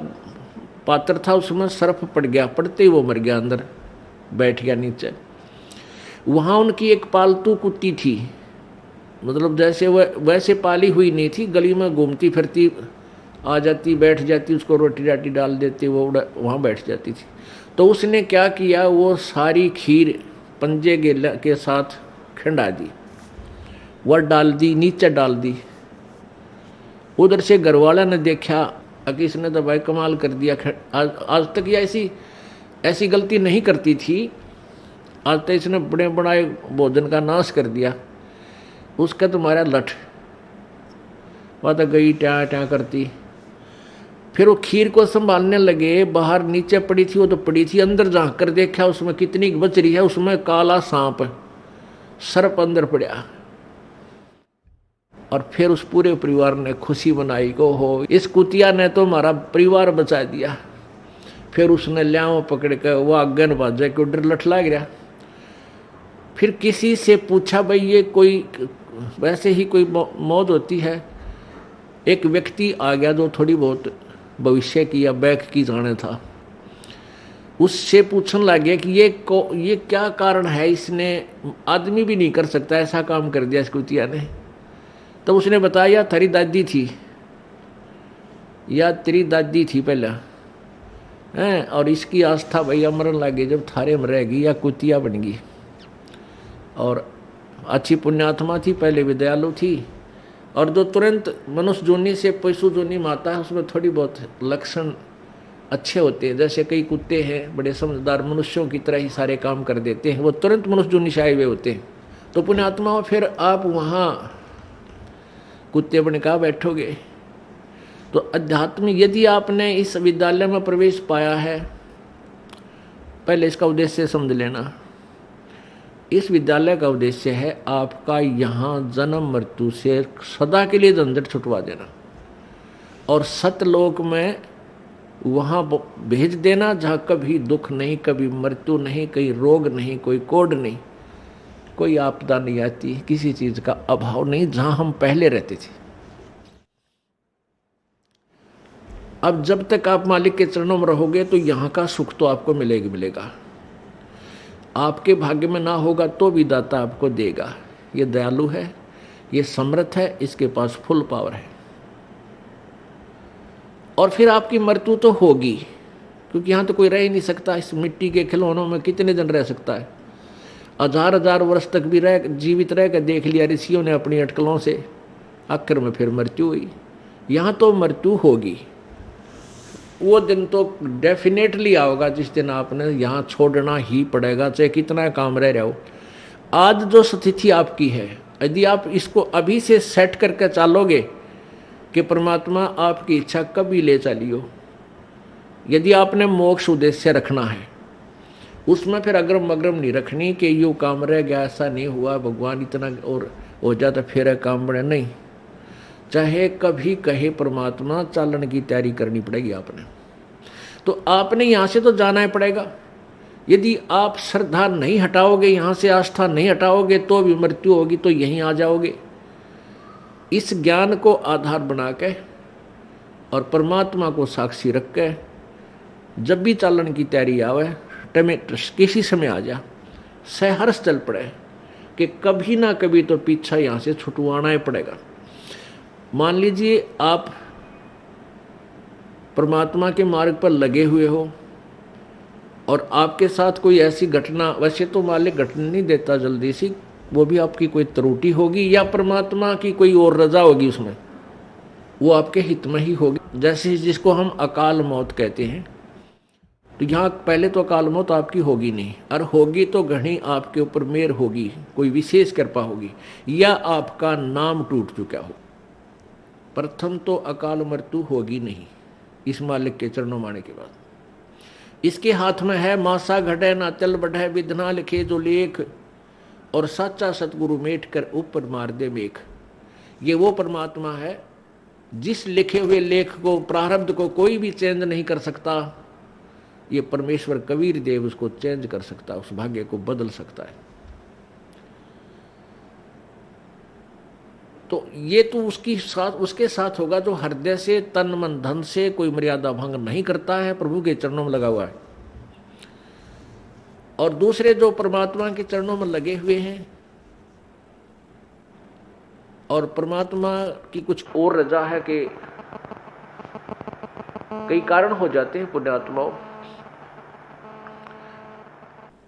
पात्र था, उसमें सर्फ पड़ गया, पड़ते ही वो मर गया, अंदर बैठ गया नीचे। वहाँ उनकी एक पालतू कुत्ती थी, मतलब जैसे वह वैसे पाली हुई नहीं थी, गली में घूमती फिरती, आ जाती, बैठ जाती, उसको रोटी राटी डाल देती, वो वहाँ बैठ जाती थी। तो उसने क्या किया, वो सारी खीर पंजे के साथ खिंडा दी, वह डाल दी, नीचे डाल दी। उधर से घरवाला ने देखा, कि इसने तो भाई कमाल कर दिया, आज तक ये ऐसी ऐसी गलती नहीं करती थी, आज तक इसने बड़े बड़ाए भोजन का नाश कर दिया। उसका तुम्हारा लठ वह तो गई ट्या ट्या करती। फिर वो खीर को संभालने लगे, बाहर नीचे पड़ी थी, वो तो पड़ी थी, अंदर झांक कर देखा उसमें कितनी बच रही है, उसमें काला सांप सर्प अंदर पड़ा। और फिर उस पूरे परिवार ने खुशी मनाई को हो इस कुतिया ने तो हमारा परिवार बचा दिया। फिर उसने लियाओ पकड़ कर वो आगे न बाजा क्यों डर लठ लाग गया। फिर किसी से पूछा भाई ये कोई वैसे ही कोई मौत होती है। एक व्यक्ति आ गया जो थोड़ी बहुत भविष्य की या बैक की जाने था, उससे पूछने लग गया कि ये क्या कारण है, इसने आदमी भी नहीं कर सकता ऐसा काम कर दिया इस कुतिया ने। तो उसने बताया तेरी दादी थी या तेरी दादी थी पहले हैं, और इसकी आस्था भैया मरन लगी जब थारे में रहेगी या कुतिया बन गई। और अच्छी पुण्यात्मा थी, पहले भी दयालु थी, और जो तुरंत मनुष्य जोनी से पशु जोनी माता है उसमें थोड़ी बहुत लक्षण अच्छे होते हैं। जैसे कई कुत्ते हैं बड़े समझदार मनुष्यों की तरह ही सारे काम कर देते हैं, वो तुरंत मनुष्य जोनी से आए हुए होते हैं। तो पुण्यात्मा फिर आप वहाँ कुत्ते बन का बैठोगे। तो अध्यात्म यदि आपने इस विद्यालय में प्रवेश पाया है, पहले इसका उद्देश्य समझ लेना। इस विद्यालय का उद्देश्य है आपका यहाँ जन्म मृत्यु से सदा के लिए झंझट छुटवा देना और सतलोक में वहाँ भेज देना जहाँ कभी दुख नहीं, कभी मृत्यु नहीं, कोई रोग नहीं, कोई कोड नहीं, कोई आपदा नहीं आती, किसी चीज़ का अभाव नहीं, जहाँ हम पहले रहते थे। अब जब तक आप मालिक के चरणों में रहोगे तो यहाँ का सुख तो आपको मिलेगा मिलेगा। आपके भाग्य में ना होगा तो भी दाता आपको देगा। ये दयालु है, ये समर्थ है, इसके पास फुल पावर है। और फिर आपकी मृत्यु तो होगी, क्योंकि यहाँ तो कोई रह ही नहीं सकता। इस मिट्टी के खिलौनों में कितने दिन रह सकता है? हजार हजार वर्ष तक भी जीवित रह कर देख लिया ऋषियों ने अपनी अटकलों से, आखिर में फिर मृत्यु हुई। यहाँ तो मृत्यु होगी, वो दिन तो डेफिनेटली आओगा जिस दिन आपने यहाँ छोड़ना ही पड़ेगा, चाहे कितना काम रह रहा हो। आज जो स्थिति आपकी है, यदि आप इसको अभी से सेट करके चलोगे कि परमात्मा आपकी इच्छा कभी ले चलियो, यदि आपने मोक्ष उद्देश्य रखना है, उसमें फिर अग्रम अग्रम नहीं रखनी कि यूँ काम रह गया, ऐसा नहीं हुआ, भगवान इतना और हो जाता फिर काम बड़े नहीं। चाहे कभी कहे परमात्मा, चालन की तैयारी करनी पड़ेगी आपने। तो आपने यहाँ से तो जाना ही पड़ेगा। यदि आप श्रद्धा नहीं हटाओगे, यहाँ से आस्था नहीं हटाओगे, तो भी मृत्यु होगी, तो यहीं आ जाओगे। इस ज्ञान को आधार बना के और परमात्मा को साक्षी रख के जब भी चालन की तैयारी आवे, किसी समय आ जा, सहर्ष चल पड़े कि कभी ना कभी तो पीछा यहाँ से छुटवाना ही पड़ेगा। मान लीजिए आप परमात्मा के मार्ग पर लगे हुए हो और आपके साथ कोई ऐसी घटना, वैसे तो मालिक घटना नहीं देता जल्दी सी, वो भी आपकी कोई त्रुटि होगी या परमात्मा की कोई और रजा होगी, उसमें वो आपके हित में ही होगी। जैसे जिसको हम अकाल मौत कहते हैं, तो यहाँ पहले तो अकाल मौत आपकी होगी नहीं, और होगी तो घनी आपके ऊपर मेहर होगी, कोई विशेष कृपा होगी, या आपका नाम टूट चुका हो। प्रथम तो अकाल मृत्यु होगी नहीं इस मालिक के चरणों माने के बाद। इसके हाथ में है मासा घटे ना चल बढ़े, विधना लिखे जो लेख, और सच्चा सतगुरु मेट कर ऊपर मार दे मेघ। ये वो परमात्मा है जिस लिखे हुए लेख को, प्रारब्ध को कोई भी चेंज नहीं कर सकता। ये परमेश्वर कबीर देव उसको चेंज कर सकता है, उस भाग्य को बदल सकता है। तो ये तो उसके साथ होगा जो हृदय से, तन मन धन से कोई मर्यादा भंग नहीं करता है, प्रभु के चरणों में लगा हुआ है। और दूसरे जो परमात्मा के चरणों में लगे हुए हैं और परमात्मा की कुछ और रजा है कि कई कारण हो जाते हैं पुण्यात्माओं,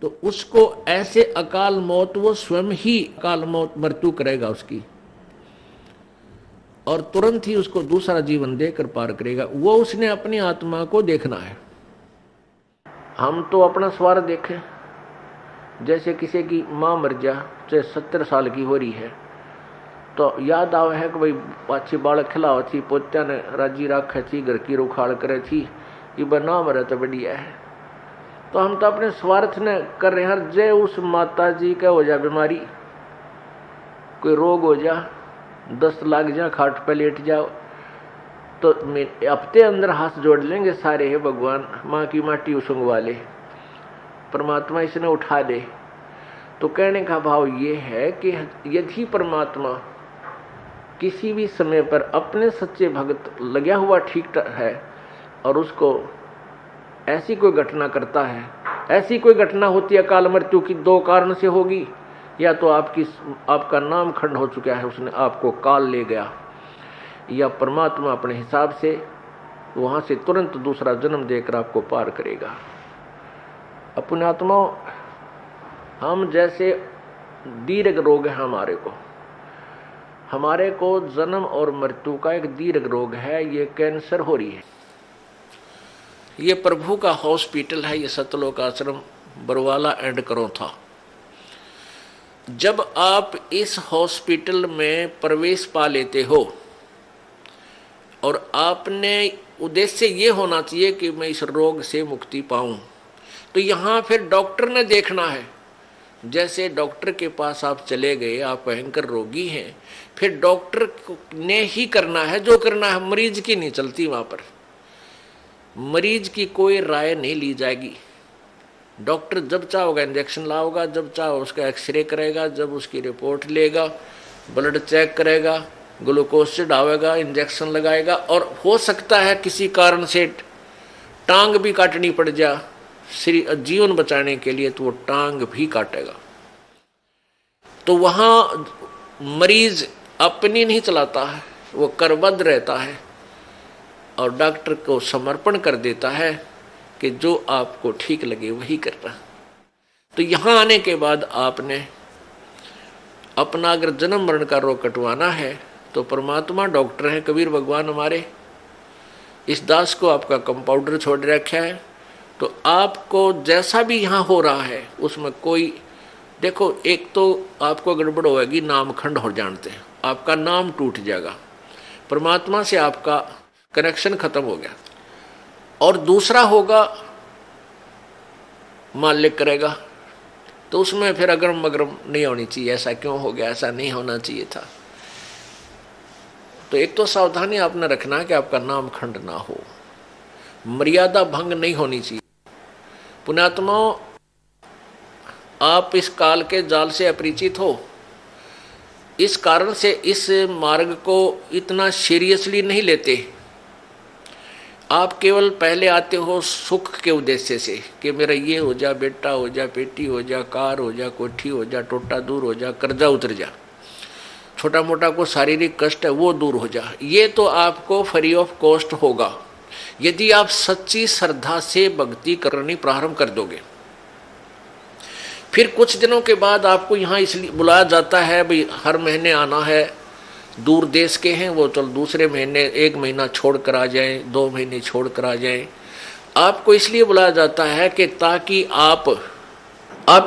तो उसको ऐसे अकाल मौत, वो स्वयं ही अकाल मौत मृत्यु करेगा उसकी। और तुरंत ही उसको दूसरा जीवन देकर पार करेगा। वो उसने अपनी आत्मा को देखना है। हम तो अपना स्वार्थ देखें। जैसे किसी की माँ मर जा, चाहे 70 साल की हो रही है, तो याद आवे है कि भाई पाछी बालक खिलाओ थी, पोत्या ने राजी रखे थी, घर की रुखाड़ करे थी, ये बना मरे तो बढ़िया है। तो हम तो अपने स्वार्थ ने कर रहे हैं। जय उस माता जी का हो जा बीमारी, कोई रोग हो जा, 10 लाख जा, खाट पे लेट जाओ, तो हफ्ते अंदर हाथ जोड़ लेंगे सारे, है भगवान माँ की माटी उसंगवा ले, परमात्मा इसने उठा दे। तो कहने का भाव ये है कि यदि परमात्मा किसी भी समय पर अपने सच्चे भक्त लगा हुआ ठीक है और उसको ऐसी कोई घटना करता है, ऐसी कोई घटना होती है अकाल मृत्यु की, 2 कारण से होगी। या तो आपका नाम खंड हो चुका है, उसने आपको काल ले गया, या परमात्मा अपने हिसाब से वहां से तुरंत दूसरा जन्म देकर आपको पार करेगा। अपने आत्मा हम जैसे दीर्घ रोग है हमारे को जन्म और मृत्यु का एक दीर्घ रोग है, ये कैंसर हो रही है। ये प्रभु का हॉस्पिटल है, ये सतलोक आश्रम बरवाला एंड करो था। जब आप इस हॉस्पिटल में प्रवेश पा लेते हो और आपने उद्देश्य ये होना चाहिए कि मैं इस रोग से मुक्ति पाऊं, तो यहाँ फिर डॉक्टर ने देखना है। जैसे डॉक्टर के पास आप चले गए, आप भयंकर रोगी हैं, फिर डॉक्टर ने ही करना है जो करना है, मरीज की नहीं चलती। वहाँ पर मरीज की कोई राय नहीं ली जाएगी। डॉक्टर जब चाहोगा इंजेक्शन लाओगा, जब चाहो उसका एक्सरे करेगा, जब उसकी रिपोर्ट लेगा, ब्लड चेक करेगा, ग्लूकोज चढ़ावेगा, इंजेक्शन लगाएगा, और हो सकता है किसी कारण से टांग भी काटनी पड़ जा जीवन बचाने के लिए, तो वो टांग भी काटेगा। तो वहाँ मरीज अपनी नहीं चलाता है, वो करबद्ध रहता है और डॉक्टर को समर्पण कर देता है कि जो आपको ठीक लगे वही करना। तो यहाँ आने के बाद आपने अपना अगर जन्म मरण का रोग कटवाना है तो परमात्मा डॉक्टर हैं, कबीर भगवान हमारे। इस दास को आपका कंपाउंडर छोड़ रखा है, तो आपको जैसा भी यहाँ हो रहा है उसमें कोई देखो, एक तो आपको गड़बड़ होगी, नाम खंड हो जानते हैं, आपका नाम टूट जाएगा, परमात्मा से आपका कनेक्शन खत्म हो गया। और दूसरा होगा मालिक करेगा, तो उसमें फिर अगरम मगरम नहीं होनी चाहिए, ऐसा क्यों हो गया, ऐसा नहीं होना चाहिए था। तो एक तो सावधानी आपने रखना है कि आपका नाम खंड ना हो, मर्यादा भंग नहीं होनी चाहिए। पुण्यात्माओं, आप इस काल के जाल से अपरिचित हो, इस कारण से इस मार्ग को इतना सीरियसली नहीं लेते। आप केवल पहले आते हो सुख के उद्देश्य से कि मेरा ये हो जा, बेटा हो जा, बेटी हो जा, कार हो जा, कोठी हो जा, टोटा दूर हो जा, कर्जा उतर जा, छोटा मोटा को शारीरिक कष्ट है वो दूर हो जा। ये तो आपको फ्री ऑफ कॉस्ट होगा यदि आप सच्ची श्रद्धा से भक्ति करनी प्रारंभ कर दोगे। फिर कुछ दिनों के बाद आपको यहाँ इसलिए बुलाया जाता है, भाई हर महीने आना है, दूर देश के हैं वो, चल दूसरे महीने 1 महीना छोड़ कर आ जाएं, 2 महीने छोड़ कर आ जाएं। आपको इसलिए बुलाया जाता है कि ताकि आप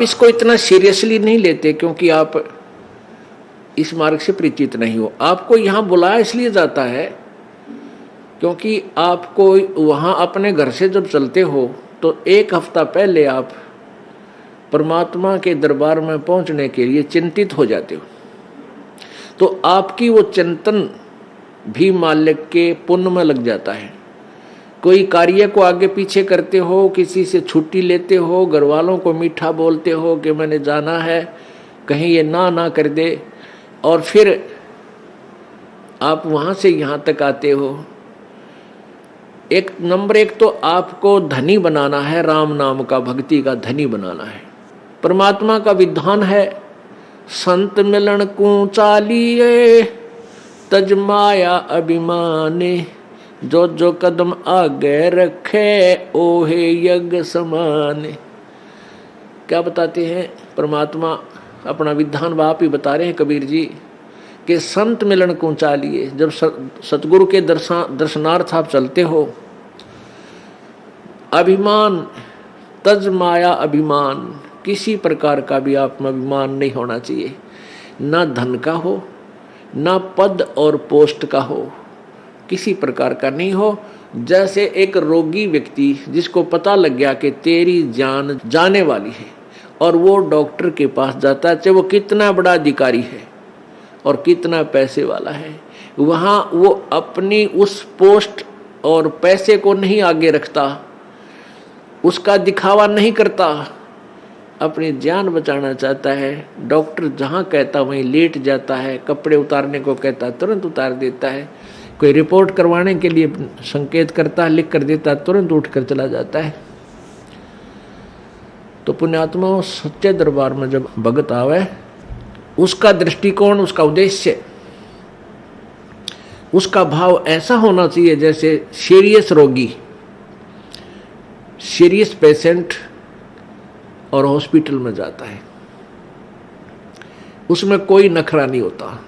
इसको इतना सीरियसली नहीं लेते, क्योंकि आप इस मार्ग से परिचित नहीं हो। आपको यहाँ बुलाया इसलिए जाता है क्योंकि आपको वहाँ अपने घर से जब चलते हो तो 1 हफ्ता पहले आप परमात्मा के दरबार में पहुँचने के लिए चिंतित हो जाते हो। तो आपकी वो चिंतन भी मालिक के पुण्य में लग जाता है। कोई कार्य को आगे पीछे करते हो, किसी से छुट्टी लेते हो, घर वालों को मीठा बोलते हो कि मैंने जाना है, कहीं ये ना कर दे, और फिर आप वहाँ से यहाँ तक आते हो। नंबर 1 तो आपको धनी बनाना है, राम नाम का, भक्ति का धनी बनाना है। परमात्मा का विधान है, संत मिलन को चालिए तज माया अभिमाने, जो जो कदम आगे रखे ओहे यज्ञ समाने। क्या बताते हैं परमात्मा, अपना विधान बाप ही बता रहे हैं कबीर जी कि संत मिलन को चालिए। जब सतगुरु के दर्शनार्थ आप चलते हो, अभिमान तज माया अभिमान, किसी प्रकार का भी आप में अभिमान नहीं होना चाहिए, ना धन का हो, ना पद और पोस्ट का हो, किसी प्रकार का नहीं हो। जैसे एक रोगी व्यक्ति जिसको पता लग गया कि तेरी जान जाने वाली है और वो डॉक्टर के पास जाता है, चाहे वो कितना बड़ा अधिकारी है और कितना पैसे वाला है, वहाँ वो अपनी उस पोस्ट और पैसे को नहीं आगे रखता, उसका दिखावा नहीं करता, अपनी जान बचाना चाहता है। डॉक्टर जहाँ कहता वहीं लेट जाता है, कपड़े उतारने को कहता तुरंत उतार देता है, कोई रिपोर्ट करवाने के लिए संकेत करता है, लिख कर देता, तुरंत उठकर चला जाता है। तो पुण्यात्मा सच्चे दरबार में जब भगत आवे, उसका दृष्टिकोण, उसका उद्देश्य, उसका भाव ऐसा होना चाहिए जैसे सीरियस रोगी, सीरियस पेशेंट और हॉस्पिटल में जाता है, उसमें कोई नखरा नहीं होता।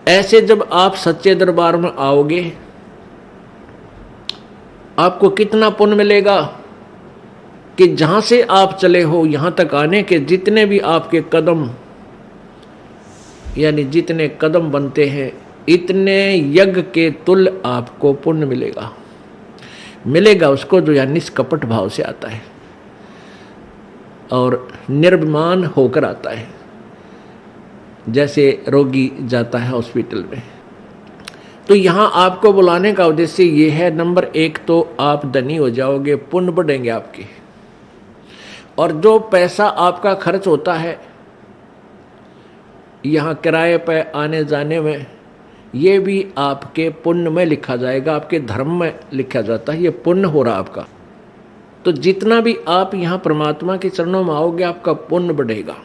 ऐसे जब आप सच्चे दरबार में आओगे, आपको कितना पुण्य मिलेगा कि जहां से आप चले हो यहां तक आने के जितने भी आपके कदम, यानी जितने कदम बनते हैं, इतने यज्ञ के तुल्य आपको पुण्य मिलेगा। मिलेगा उसको जो या निष्कपट भाव से आता है और निर्भिमान होकर आता है, जैसे रोगी जाता है हॉस्पिटल में। तो यहाँ आपको बुलाने का उद्देश्य ये है, नंबर 1 तो आप धनी हो जाओगे, पुण्य बढ़ेंगे आपके, और जो पैसा आपका खर्च होता है यहाँ किराए पे आने जाने में, ये भी आपके पुण्य में लिखा जाएगा, आपके धर्म में लिखा जाता है, ये पुण्य हो रहा आपका। तो जितना भी आप यहाँ परमात्मा के चरणों में आओगे, आपका पुण्य बढ़ेगा।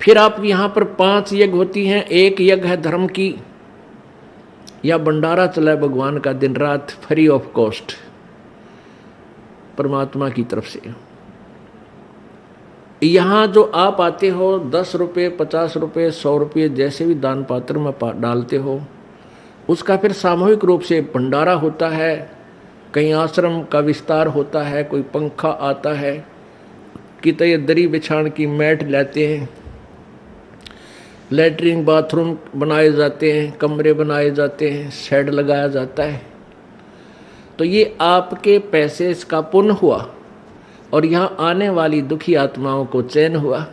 फिर आप यहाँ पर 5 यज्ञ होती हैं। एक यज्ञ है धर्म की, या भंडारा चला है भगवान का दिन रात फ्री ऑफ कॉस्ट परमात्मा की तरफ से। यहाँ जो आप आते हो 10 रुपये, 50 रुपये, 100 रुपये जैसे भी दान पात्र में डालते हो, उसका फिर सामूहिक रूप से भंडारा होता है, कहीं आश्रम का विस्तार होता है, कोई पंखा आता है, कितने दरी बिछाण की मैट लाते हैं, लैट्रिन बाथरूम बनाए जाते हैं, कमरे बनाए जाते हैं, शेड लगाया जाता है। तो ये आपके पैसे का पुण्य हुआ और यहाँ आने वाली दुखी आत्माओं को चैन हुआ।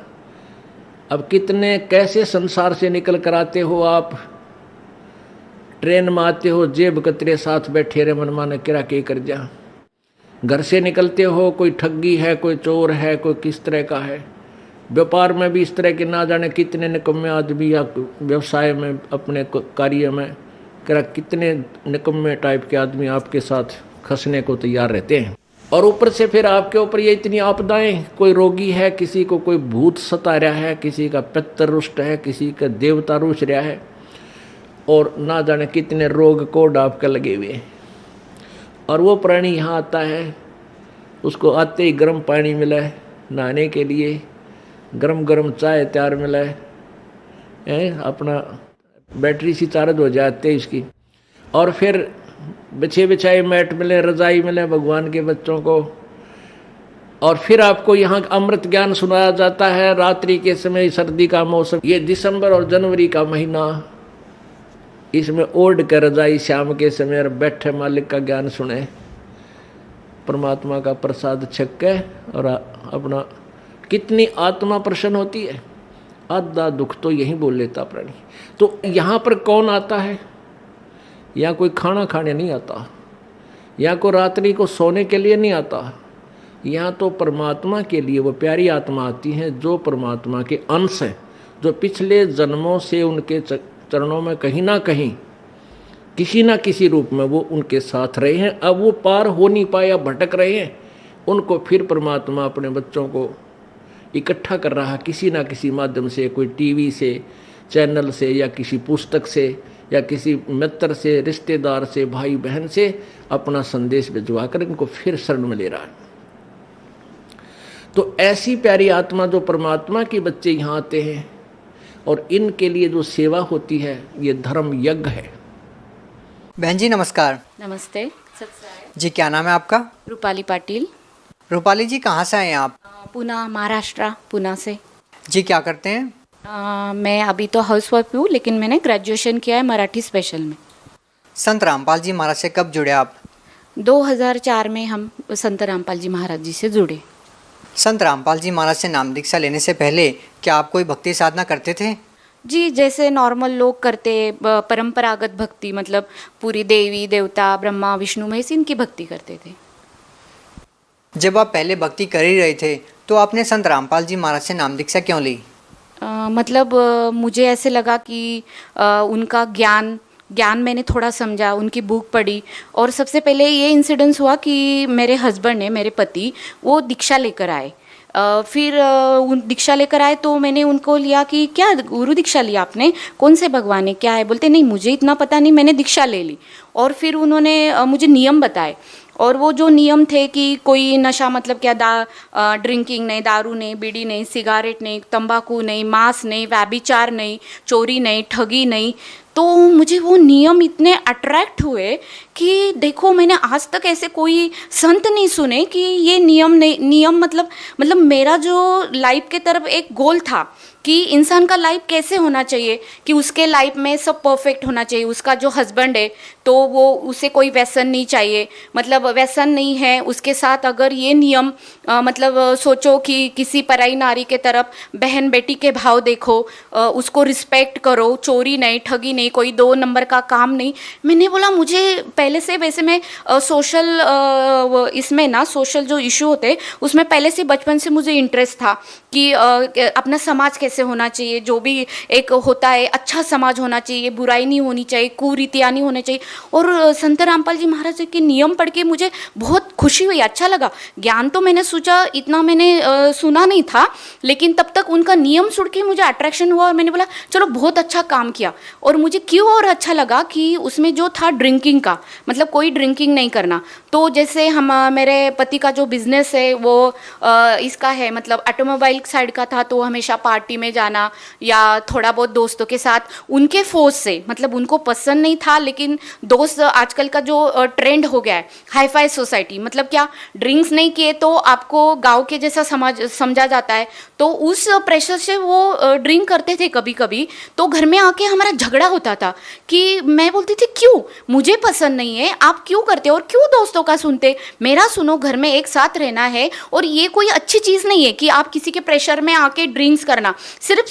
अब कितने कैसे संसार से निकल कर आते हो आप, ट्रेन में आते हो, जेब कतरे साथ बैठे रहे, मन माने किरा के कर जा। घर से निकलते हो, कोई ठगी है, कोई चोर है, कोई किस तरह का है। व्यापार में भी इस तरह के ना जाने कितने निकम्मे आदमी, या व्यवसाय में अपने कार्य में कितने निकम्मे टाइप के आदमी आपके साथ खसने को तैयार रहते हैं। और ऊपर से फिर आपके ऊपर ये इतनी आपदाएं, कोई रोगी है, किसी को कोई भूत सता रहा है, किसी का पितर रुष्ट है, किसी का देवता रुष रहा है, और ना जाने कितने रोग कोड आपके लगे हुए। और वो प्राणी यहाँ आता है, उसको आते ही गर्म पानी मिला है नहाने के लिए, गरम गरम चाय तैयार मिला है, अपना बैटरी सी चार्ज हो जाती है इसकी, और फिर बिछे बिछाए मैट मिले, रजाई मिले भगवान के बच्चों को। और फिर आपको यहाँ अमृत ज्ञान सुनाया जाता है रात्रि के समय, सर्दी का मौसम, ये दिसंबर और जनवरी का महीना, इसमें ओढ़ कर रजाई शाम के समय और बैठे मालिक का ज्ञान सुने, परमात्मा का प्रसाद छक के, और अपना कितनी आत्मा प्रसन्न होती है। आधा दुख तो यही बोल लेता प्राणी। तो यहाँ पर कौन आता है? यहाँ कोई खाना खाने नहीं आता, यहाँ को रात्रि को सोने के लिए नहीं आता, यहाँ तो परमात्मा के लिए वो प्यारी आत्मा आती है जो परमात्मा के अंश हैं, जो पिछले जन्मों से उनके चरणों में कहीं ना कहीं किसी ना किसी रूप में वो उनके साथ रहे हैं। अब वो पार हो नहीं पाया, भटक रहे हैं, उनको फिर परमात्मा अपने बच्चों को इकट्ठा कर रहा है किसी ना किसी माध्यम से, कोई टीवी से, चैनल से, या किसी पुस्तक से, या किसी मित्र से, रिश्तेदार से, भाई बहन से अपना संदेश भिजवा कर इनको फिर शरण में ले रहा है। तो ऐसी प्यारी आत्मा जो परमात्मा के बच्चे यहाँ आते हैं, और इनके लिए जो सेवा होती है ये धर्म यज्ञ है। बहन जी नमस्कार। नमस्ते जी क्या नाम है आपका? रूपाली पाटिल। रूपाली जी कहाँ से आए हैं आप? पुणे, महाराष्ट्र, पुणे से। जी क्या करते हैं? मैं अभी तो हाउस वाइफ हूँ, लेकिन मैंने ग्रेजुएशन किया है मराठी स्पेशल में। संत रामपाल जी महाराज से कब जुड़े आप? 2004 में हम संत रामपाल जी महाराज जी से जुड़े। संत रामपाल जी महाराज से नाम दीक्षा लेने से पहले क्या आप कोई भक्ति साधना करते थे? जी, जैसे नॉर्मल लोग करते, परंपरागत भक्ति, मतलब पूरी देवी देवता ब्रह्मा विष्णु महेश इनकी भक्ति करते थे। जब आप पहले भक्ति कर ही रहे थे तो आपने संत रामपाल जी महाराज से नाम दीक्षा क्यों ली? मतलब मुझे ऐसे लगा कि उनका ज्ञान मैंने थोड़ा समझा, उनकी बुक पढ़ी। और सबसे पहले ये इंसिडेंस हुआ कि मेरे हस्बैंड ने, मेरे पति, वो दीक्षा लेकर आए। फिर उन दीक्षा लेकर आए तो मैंने उनको लिया कि क्या गुरु दीक्षा लिया आपने, कौन से भगवान है, क्या है? बोलते नहीं मुझे इतना पता नहीं, मैंने दीक्षा ले ली। और फिर उन्होंने मुझे नियम बताए, और वो जो नियम थे कि कोई नशा, मतलब क्या, ड्रिंकिंग नहीं, दारू नहीं, बीड़ी नहीं, सिगारेट नहीं, तंबाकू नहीं, मांस नहीं, व्यभिचार नहीं, चोरी नहीं, ठगी नहीं। तो मुझे वो नियम इतने अट्रैक्ट हुए कि देखो मैंने आज तक ऐसे कोई संत नहीं सुने कि ये नियम मतलब मेरा जो लाइफ के तरफ एक गोल था कि इंसान का लाइफ कैसे होना चाहिए, कि उसके लाइफ में सब परफेक्ट होना चाहिए। उसका जो हस्बैंड है तो वो उसे कोई व्यसन नहीं चाहिए, मतलब व्यसन नहीं है उसके साथ। अगर ये नियम मतलब सोचो कि किसी पराई नारी के तरफ बहन बेटी के भाव देखो, उसको रिस्पेक्ट करो, चोरी नहीं, ठगी नहीं, कोई 2 नंबर का काम नहीं। मैंने बोला मुझे पहले से, वैसे मैं सोशल इसमें ना, सोशल जो इशू होते उसमें पहले से बचपन से मुझे इंटरेस्ट था कि अपना समाज कैसे होना चाहिए, जो भी एक होता है अच्छा समाज होना चाहिए, बुराई नहीं होनी चाहिए, कुरीतियाँ नहीं होनी चाहिए। और संत रामपाल जी महाराज के नियम पढ़ के मुझे बहुत खुशी हुई, अच्छा लगा। ज्ञान तो मैंने सोचा इतना मैंने सुना नहीं था, लेकिन तब तक उनका नियम सुन के मुझे अट्रैक्शन हुआ और मैंने बोला चलो बहुत अच्छा काम किया। और मुझे क्यों और अच्छा लगा कि उसमें जो था ड्रिंकिंग का, मतलब कोई ड्रिंकिंग नहीं करना। तो जैसे मेरे पति का जो बिजनेस है वो इसका है, मतलब ऑटोमोबाइल साइड का था, तो हमेशा पार्टी में जाना या थोड़ा बहुत दोस्तों के साथ उनके फोर्स से, मतलब उनको पसंद नहीं था, लेकिन दोस्त, आजकल का जो ट्रेंड हो गया है हाई फाई सोसाइटी, मतलब क्या ड्रिंक्स नहीं किए तो आपको गांव के जैसा समझा जाता है। तो उस प्रेशर से वो ड्रिंक करते थे कभी कभी। तो घर में आके हमारा झगड़ा होता था कि मैं बोलती थी क्यों, मुझे पसंद नहीं है, आप क्यों करते हो और क्यों दोस्तों का सुनते, मेरा सुनो, घर में एक साथ रहना है। और ये कोई अच्छी चीज़ नहीं है कि आप किसी के प्रेशर में आके ड्रिंक्स करना। सिर्फ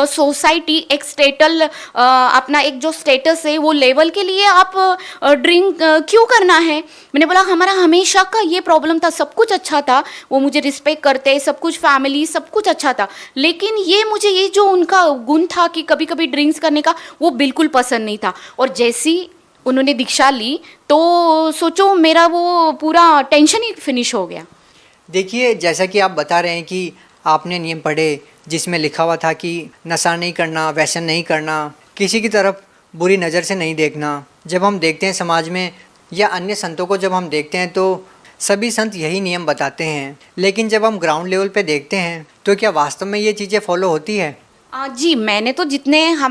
सोसाइटी एक अपना एक जो स्टेटस है वो लेवल के लिए आप ड्रिंक क्यों करना है। मैंने बोला हमारा हमेशा का ये प्रॉब्लम था, सब कुछ अच्छा था, वो मुझे रिस्पेक्ट करते, सब कुछ फैमिली सब कुछ अच्छा था, लेकिन ये जो उनका गुण था कि कभी कभी ड्रिंक्स करने का, वो बिल्कुल पसंद नहीं था। और जैसी उन्होंने दीक्षा ली तो सोचो मेरा वो पूरा टेंशन ही फिनिश हो गया। देखिए जैसा कि आप बता रहे हैं कि आपने नियम पढ़े जिसमें लिखा हुआ था कि नशा नहीं करना, व्यसन नहीं करना, किसी की तरफ बुरी नज़र से नहीं देखना। जब हम देखते हैं समाज में या अन्य संतों को जब हम देखते हैं तो सभी संत यही नियम बताते हैं, लेकिन जब हम ग्राउंड लेवल पे देखते हैं तो क्या वास्तव में ये चीज़ें फॉलो होती है? जी, मैंने तो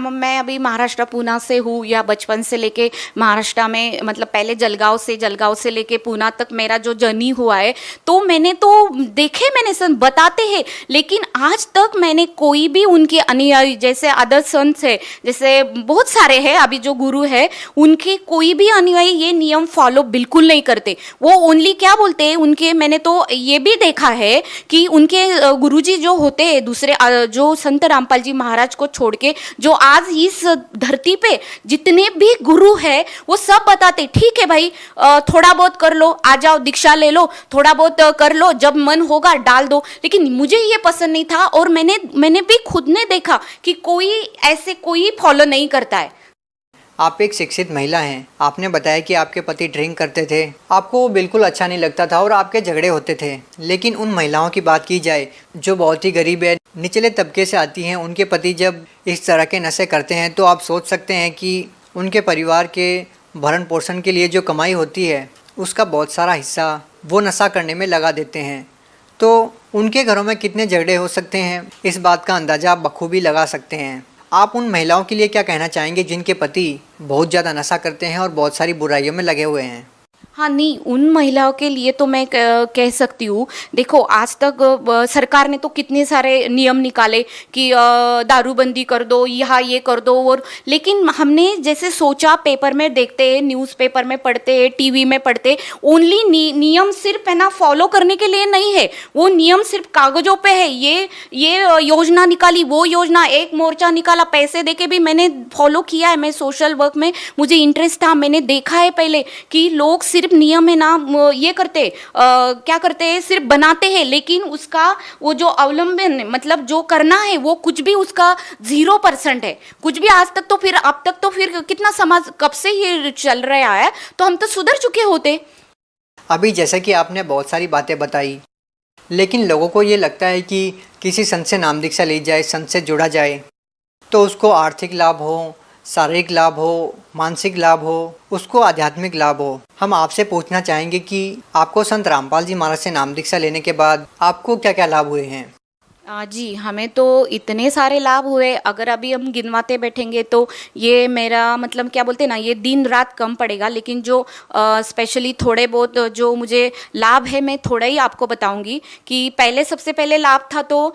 मैं अभी महाराष्ट्र पुणे से हूँ, या बचपन से लेके महाराष्ट्र में, मतलब पहले जलगांव से लेके पुणे तक मेरा जो जर्नी हुआ है, तो मैंने तो देखे, मैंने संत बताते हैं, लेकिन आज तक मैंने कोई भी उनके अनुयायी, जैसे अदर संत है, जैसे बहुत सारे हैं अभी जो गुरु है, उनके कोई भी अनुयायी ये नियम फॉलो बिल्कुल नहीं करते। वो ओनली क्या बोलते हैं उनके, मैंने तो ये भी देखा है कि उनके गुरुजी जो होते हैं दूसरे, जो संत रामपाल जी महाराज को छोड़ के जो आज इस धरती पे जितने भी गुरु है वो सब बताते ठीक है भाई, थोड़ा बहुत कर लो, आ जाओ दीक्षा ले लो, थोड़ा बहुत कर लो, जब मन होगा डाल दो। लेकिन मुझे ये पसंद नहीं था और मैंने भी खुद ने देखा कि कोई फॉलो नहीं करता है। आप एक शिक्षित महिला हैं, आपने बताया कि आपके पति ड्रिंक करते थे, आपको वो बिल्कुल अच्छा नहीं लगता था और आपके झगड़े होते थे। लेकिन उन महिलाओं की बात की जाए जो बहुत ही गरीब है, निचले तबके से आती हैं, उनके पति जब इस तरह के नशे करते हैं तो आप सोच सकते हैं कि उनके परिवार के भरण पोषण के लिए जो कमाई होती है उसका बहुत सारा हिस्सा वो नशा करने में लगा देते हैं। तो उनके घरों में कितने झगड़े हो सकते हैं, इस बात का अंदाज़ा आप बखूबी लगा सकते हैं। आप उन महिलाओं के लिए क्या कहना चाहेंगे जिनके पति बहुत ज़्यादा नशा करते हैं और बहुत सारी बुराइयों में लगे हुए हैं? हाँ नहीं, उन महिलाओं के लिए तो मैं कह सकती हूँ, देखो आज तक सरकार ने तो कितने सारे नियम निकाले कि दारूबंदी कर दो, यहाँ ये कर दो, और लेकिन हमने जैसे सोचा, पेपर में देखते हैं, न्यूज़पेपर में पढ़ते हैं, टीवी में पढ़ते हैं, ओनली नियम सिर्फ है ना फॉलो करने के लिए नहीं है, वो नियम सिर्फ कागजों पे है। ये योजना निकाली, वो योजना, एक मोर्चा निकाला, पैसे देके भी मैंने फॉलो किया है। मैं सोशल वर्क में मुझे इंटरेस्ट था, मैंने देखा है पहले कि लोग सिर्फ नियम है ना ये करते क्या करते हैं, सिर्फ बनाते हैं, लेकिन उसका वो जो अवलंबन मतलब जो करना है वो कुछ भी उसका 0% है, कुछ भी आज तक। तो फिर अब तक तो फिर कितना समाज कब से ये चल रहा है, तो हम तो सुधर चुके होते। अभी जैसे कि आपने बहुत सारी बातें बताई, लेकिन लोगों को ये लगता है कि किसी संत से नाम दीक्षा ली जाए, संत से जुड़ा जाए तो उसको आर्थिक लाभ हो, शारीरिक लाभ हो, मानसिक लाभ हो, उसको आध्यात्मिक लाभ हो। हम आपसे पूछना चाहेंगे कि आपको संत रामपाल जी महाराज से नाम दीक्षा लेने के बाद आपको क्या क्या लाभ हुए हैं? जी, हमें तो इतने सारे लाभ हुए, अगर अभी हम गिनवाते बैठेंगे तो ये मेरा मतलब क्या बोलते हैं ना, ये दिन रात कम पड़ेगा। लेकिन जो स्पेशली थोड़े बहुत जो मुझे लाभ है, मैं थोड़ा ही आपको बताऊंगी। कि पहले सबसे पहले लाभ था तो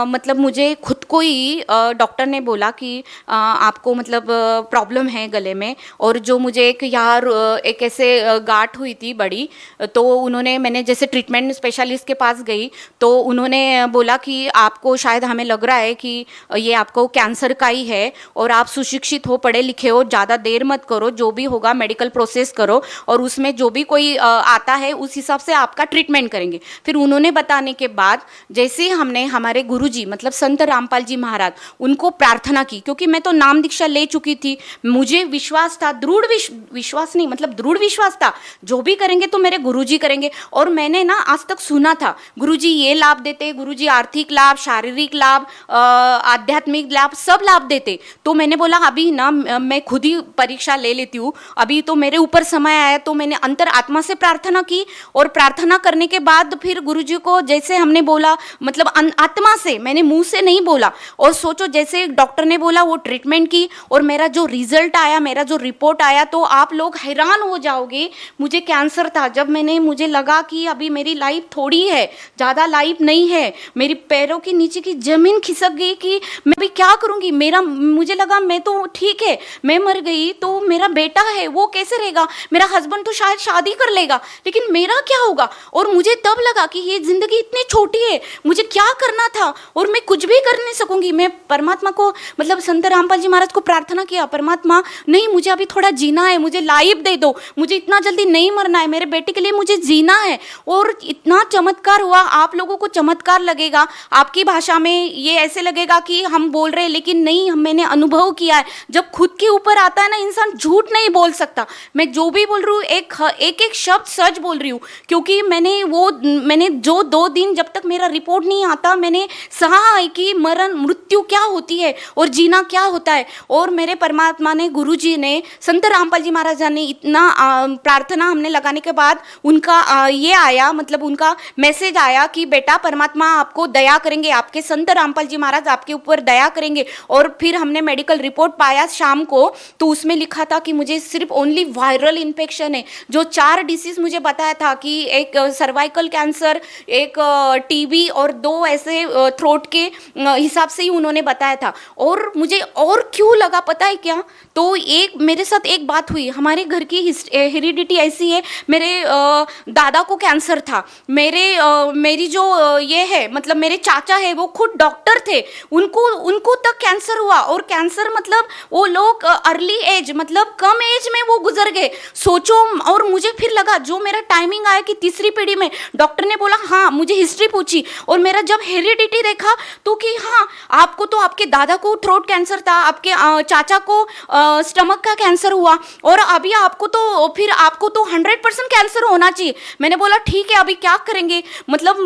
मतलब मुझे खुद को ही डॉक्टर ने बोला कि आपको मतलब प्रॉब्लम है गले में, और जो मुझे एक ऐसे गांठ हुई थी बड़ी, तो उन्होंने, मैंने जैसे ट्रीटमेंट स्पेशलिस्ट के पास गई तो उन्होंने बोला कि आपको शायद, हमें लग रहा है कि ये आपको कैंसर का ही है, और आप सुशिक्षित हो, पढ़े लिखे हो, ज़्यादा देर मत करो, जो भी होगा मेडिकल प्रोसेस करो, और उसमें जो भी कोई आता है उस हिसाब से आपका ट्रीटमेंट करेंगे। फिर उन्होंने बताने के बाद जैसे ही हमने हमारे गुरुजी मतलब संत रामपाल जी महाराज, उनको प्रार्थना की, क्योंकि मैं तो नाम दीक्षा ले चुकी थी, मुझे विश्वास था, दृढ़ विश्वास नहीं मतलब दृढ़ विश्वास था, जो भी करेंगे तो मेरे गुरुजी करेंगे। और मैंने ना आज तक सुना था गुरुजी ये लाभ देते, गुरुजी आर्थिक लाभ, शारीरिक लाभ, आध्यात्मिक लाभ, सब लाभ देते। तो मैंने बोला अभी ना मैं खुद ही परीक्षा ले लेती हूँ, अभी तो मेरे ऊपर समय आया। तो मैंने अंतर आत्मा से प्रार्थना की, और प्रार्थना करने के बाद फिर गुरुजी को जैसे हमने बोला, मतलब आत्मा से, मैंने मुंह से नहीं बोला। और सोचो जैसे डॉक्टर ने बोला वो ट्रीटमेंट की, और मेरा जो रिजल्ट आया, मेरा जो रिपोर्ट आया, तो आप लोग हैरान हो जाओगे। मुझे कैंसर था, जब मुझे लगा कि अभी मेरी लाइफ थोड़ी है, ज़्यादा लाइफ नहीं है, मेरी पैरों के नीचे की जमीन खिसक गई कि मैं भी क्या करूंगी। मुझे लगा मैं तो ठीक है, मैं मर गई तो मेरा बेटा है वो कैसे रहेगा, मेरा हस्बैंड तो शायद शादी कर लेगा, लेकिन मेरा क्या होगा। और मुझे तब लगा कि ये जिंदगी इतनी छोटी है, मुझे क्या करना था, और मैं कुछ भी कर नहीं सकूंगी। मैं परमात्मा को मतलब संत रामपाल जी महाराज को प्रार्थना किया, परमात्मा नहीं, मुझे अभी थोड़ा जीना है, मुझे लाइफ दे दो, मुझे इतना जल्दी नहीं मरना है, मेरे बेटे के लिए मुझे जीना है। और इतना चमत्कार हुआ। आप लोगों को चमत्कार लगेगा, आपकी भाषा में ये ऐसे लगेगा कि हम बोल रहे हैं, लेकिन नहीं, मैंने अनुभव किया है। जब खुद के ऊपर आता है ना, इंसान झूठ नहीं बोल सकता। मैं जो भी बोल रही हूँ एक शब्द सच बोल रही हूँ, क्योंकि मैंने जो 2 दिन जब तक मेरा रिपोर्ट नहीं आता, मैंने सहा है कि मृत्यु क्या होती है और जीना क्या होता है। और मेरे परमात्मा ने, गुरु जी ने, संत रामपाल जी महाराज ने इतना प्रार्थना हमने लगाने के बाद उनका ये आया, मतलब उनका मैसेज आया कि बेटा परमात्मा आपको दया करेंगे, आपके संत रामपाल जी महाराज आपके ऊपर दया करेंगे। और फिर हमने मेडिकल रिपोर्ट पाया शाम को, तो उसमें लिखा था कि मुझे सिर्फ ओनली वायरल इन्फेक्शन है। जो 4 डिसीज मुझे बताया था कि एक सर्वाइकल कैंसर, एक टीबी और 2 ऐसे थ्रोट के हिसाब से ही उन्होंने बताया था। और मुझे और क्यों लगा पता है क्या, तो मेरे साथ एक बात हुई। हमारे घर की हेरिडिटी ऐसी है, मेरे दादा को कैंसर था, मेरी जो ये है मतलब मेरे चाचा है वो खुद डॉक्टर थे, उनको तक कैंसर हुआ। और कैंसर मतलब वो लोग अर्ली एज मतलब कम एज में वो गुजर गए, सोचो। और मुझे फिर लगा, जो मेरा टाइमिंग आया कि तीसरी पीढ़ी में, डॉक्टर ने बोला हाँ, मुझे हिस्ट्री पूछी और मेरा जब हेरिडिटी देखा तो कि हाँ, आपको तो आपके दादा को थ्रोट कैंसर था, आपके चाचा को स्टमक का कैंसर हुआ, और अभी आपको तो 100% कैंसर होना चाहिए। मैंने बोला ठीक है, अभी क्या करेंगे, मतलब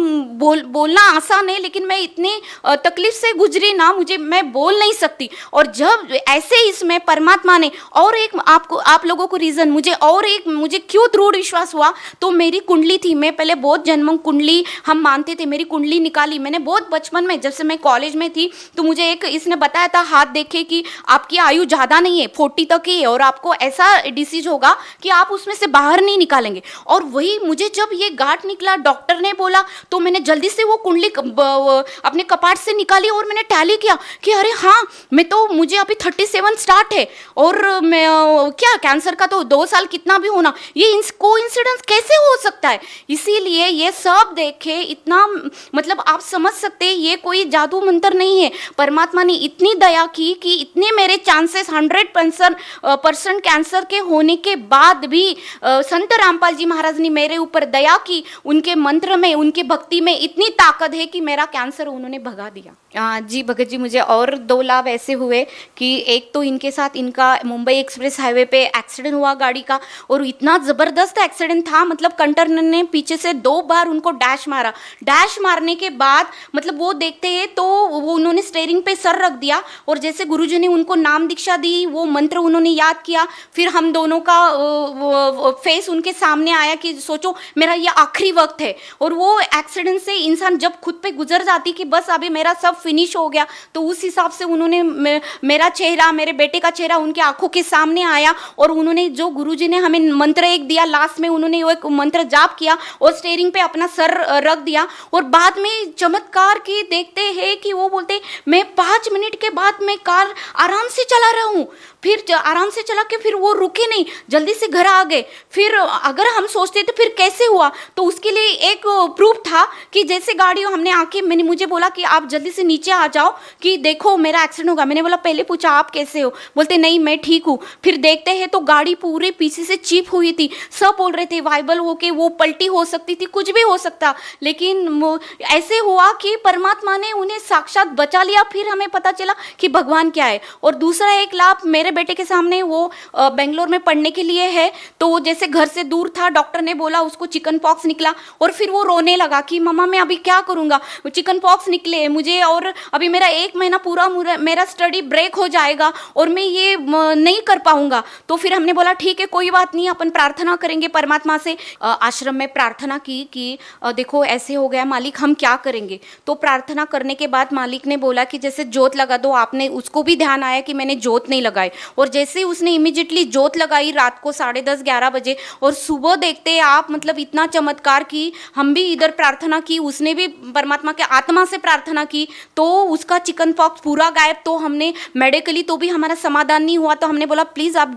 बोलना आसान पता नहीं, लेकिन मैं इतनी तकलीफ से गुजरी ना, मैं बोल नहीं सकती। और जब ऐसे इसमें परमात्मा ने और एक आप लोगों को रीज़न मुझे क्यों दृढ़ विश्वास हुआ, तो मेरी कुंडली थी। मैं पहले बहुत जन्म कुंडली हम मानते थे, मेरी कुंडली निकाली मैंने बहुत बचपन में, जब से मैं कॉलेज में थी। तो मुझे एक इसने बताया था, हाथ देखे कि आपकी आयु ज़्यादा नहीं है, 40 तक ही है, और आपको ऐसा डिसीज होगा कि आप उसमें से बाहर नहीं निकालेंगे। और वही मुझे जब ये गांठ निकला, डॉक्टर ने बोला, तो मैंने जल्दी से वो कुंडली अपने कपाट से निकाली और मैंने टैली किया कि अरे हाँ, मुझे अभी 37 स्टार्ट है, और मैं क्या कैंसर का तो 2 साल कितना भी होना, ये कोइंसिडेंस कैसे हो सकता है। इसीलिए ये सब देखे इतना, मतलब आप समझ सकते हैं ये कोई जादू मंत्र नहीं है। परमात्मा ने इतनी दया की कि इतने मेरे चांसेस 100% कैंसर के होने के बाद भी संत रामपाल जी महाराज ने मेरे ऊपर दया की। उनके मंत्र में, उनकी भक्ति में इतनी ताकत है कि मेरा कैंसर उन्होंने भगा दिया। जी भगत जी, मुझे और 2 लाभ ऐसे हुए कि एक तो इनके साथ इनका मुंबई एक्सप्रेस हाईवे पे एक्सीडेंट हुआ गाड़ी का, और इतना ज़बरदस्त एक्सीडेंट था, मतलब कंटेनर ने पीछे से 2 बार उनको डैश मारा। डैश मारने के बाद मतलब वो देखते हैं तो वो उन्होंने स्टीयरिंग पे सर रख दिया, और जैसे गुरुजी ने उनको नाम दीक्षा दी, वो मंत्र उन्होंने याद किया। फिर हम दोनों का फेस उनके सामने आया कि सोचो मेरा ये आखिरी वक्त है। और वो एक्सीडेंट से इंसान जब खुद पे गुजर जाती कि बस अभी मेरा सब फिनिश हो गया, तो उस हिसाब से उन्होंने मेरा चेहरा, मेरे बेटे का चेहरा उनके आंखों के सामने आया, और उन्होंने जो गुरुजी ने हमें मंत्र एक दिया, लास्ट में उन्होंने वो एक मंत्र जाप किया और स्टीयरिंग पे अपना सर रख दिया। और बाद में चमत्कार की देखते हैं कि वो बोलते मैं 5 मिनट के बाद मैं कार आराम से चला रहा हूँ, फिर आराम से चला के फिर वो रुके नहीं, जल्दी से घर आ गए। फिर अगर हम सोचते तो फिर कैसे हुआ, तो उसके लिए एक प्रूफ था कि जैसे गाड़ी हमने आके मुझे बोला कि आप जल्दी से नीचे आ जाओ कि देखो मेरा एक्सीडेंट होगा। मैंने बोला पहले पूछा आप कैसे हो, बोलते नहीं मैं ठीक हूँ। फिर देखते हैं तो गाड़ी पूरे पीछे से चिप हुई थी, सब बोल रहे थे वाइबल हो के वो पलटी हो सकती थी, कुछ भी हो सकता, लेकिन ऐसे हुआ कि परमात्मा ने उन्हें साक्षात बचा लिया। फिर हमें पता चला कि भगवान क्या है। और दूसरा एक लाभ मेरे बेटे के सामने, वो बेंगलोर में पढ़ने के लिए है, तो जैसे घर से दूर था, डॉक्टर ने बोला उसको चिकन पॉक्स निकला, और फिर वो रोने लगा कि मम्मा मैं अभी क्या करूँगा, चिकन पॉक्स निकले मुझे, और अभी मेरा 1 महीना पूरा मेरा स्टडी ब्रेक हो जाएगा और मैं ये नहीं कर पाऊंगा। तो फिर हमने बोला ठीक है कोई बात नहीं, अपन प्रार्थना करेंगे परमात्मा से। आश्रम में प्रार्थना की कि देखो ऐसे हो गया मालिक, हम क्या करेंगे। तो प्रार्थना करने के बाद मालिक ने बोला कि जैसे जोत लगा दो। आपने उसको भी ध्यान आया कि मैंने जोत नहीं लगाई, और जैसे उसने इमीडिएटली जोत लगाई रात को 10:30-11 बजे, और सुबह देखते आप मतलब इतना चमत्कार की। हम भी इधर प्रार्थना की, उसने भी परमात्मा के आत्मा से प्रार्थना की, तो उसका चिकन पॉक्स पूरा गायब। तो हमने मेडिकली तो भी हमारा समाधान नहीं हुआ, तो हमने बोला प्लीज़ आप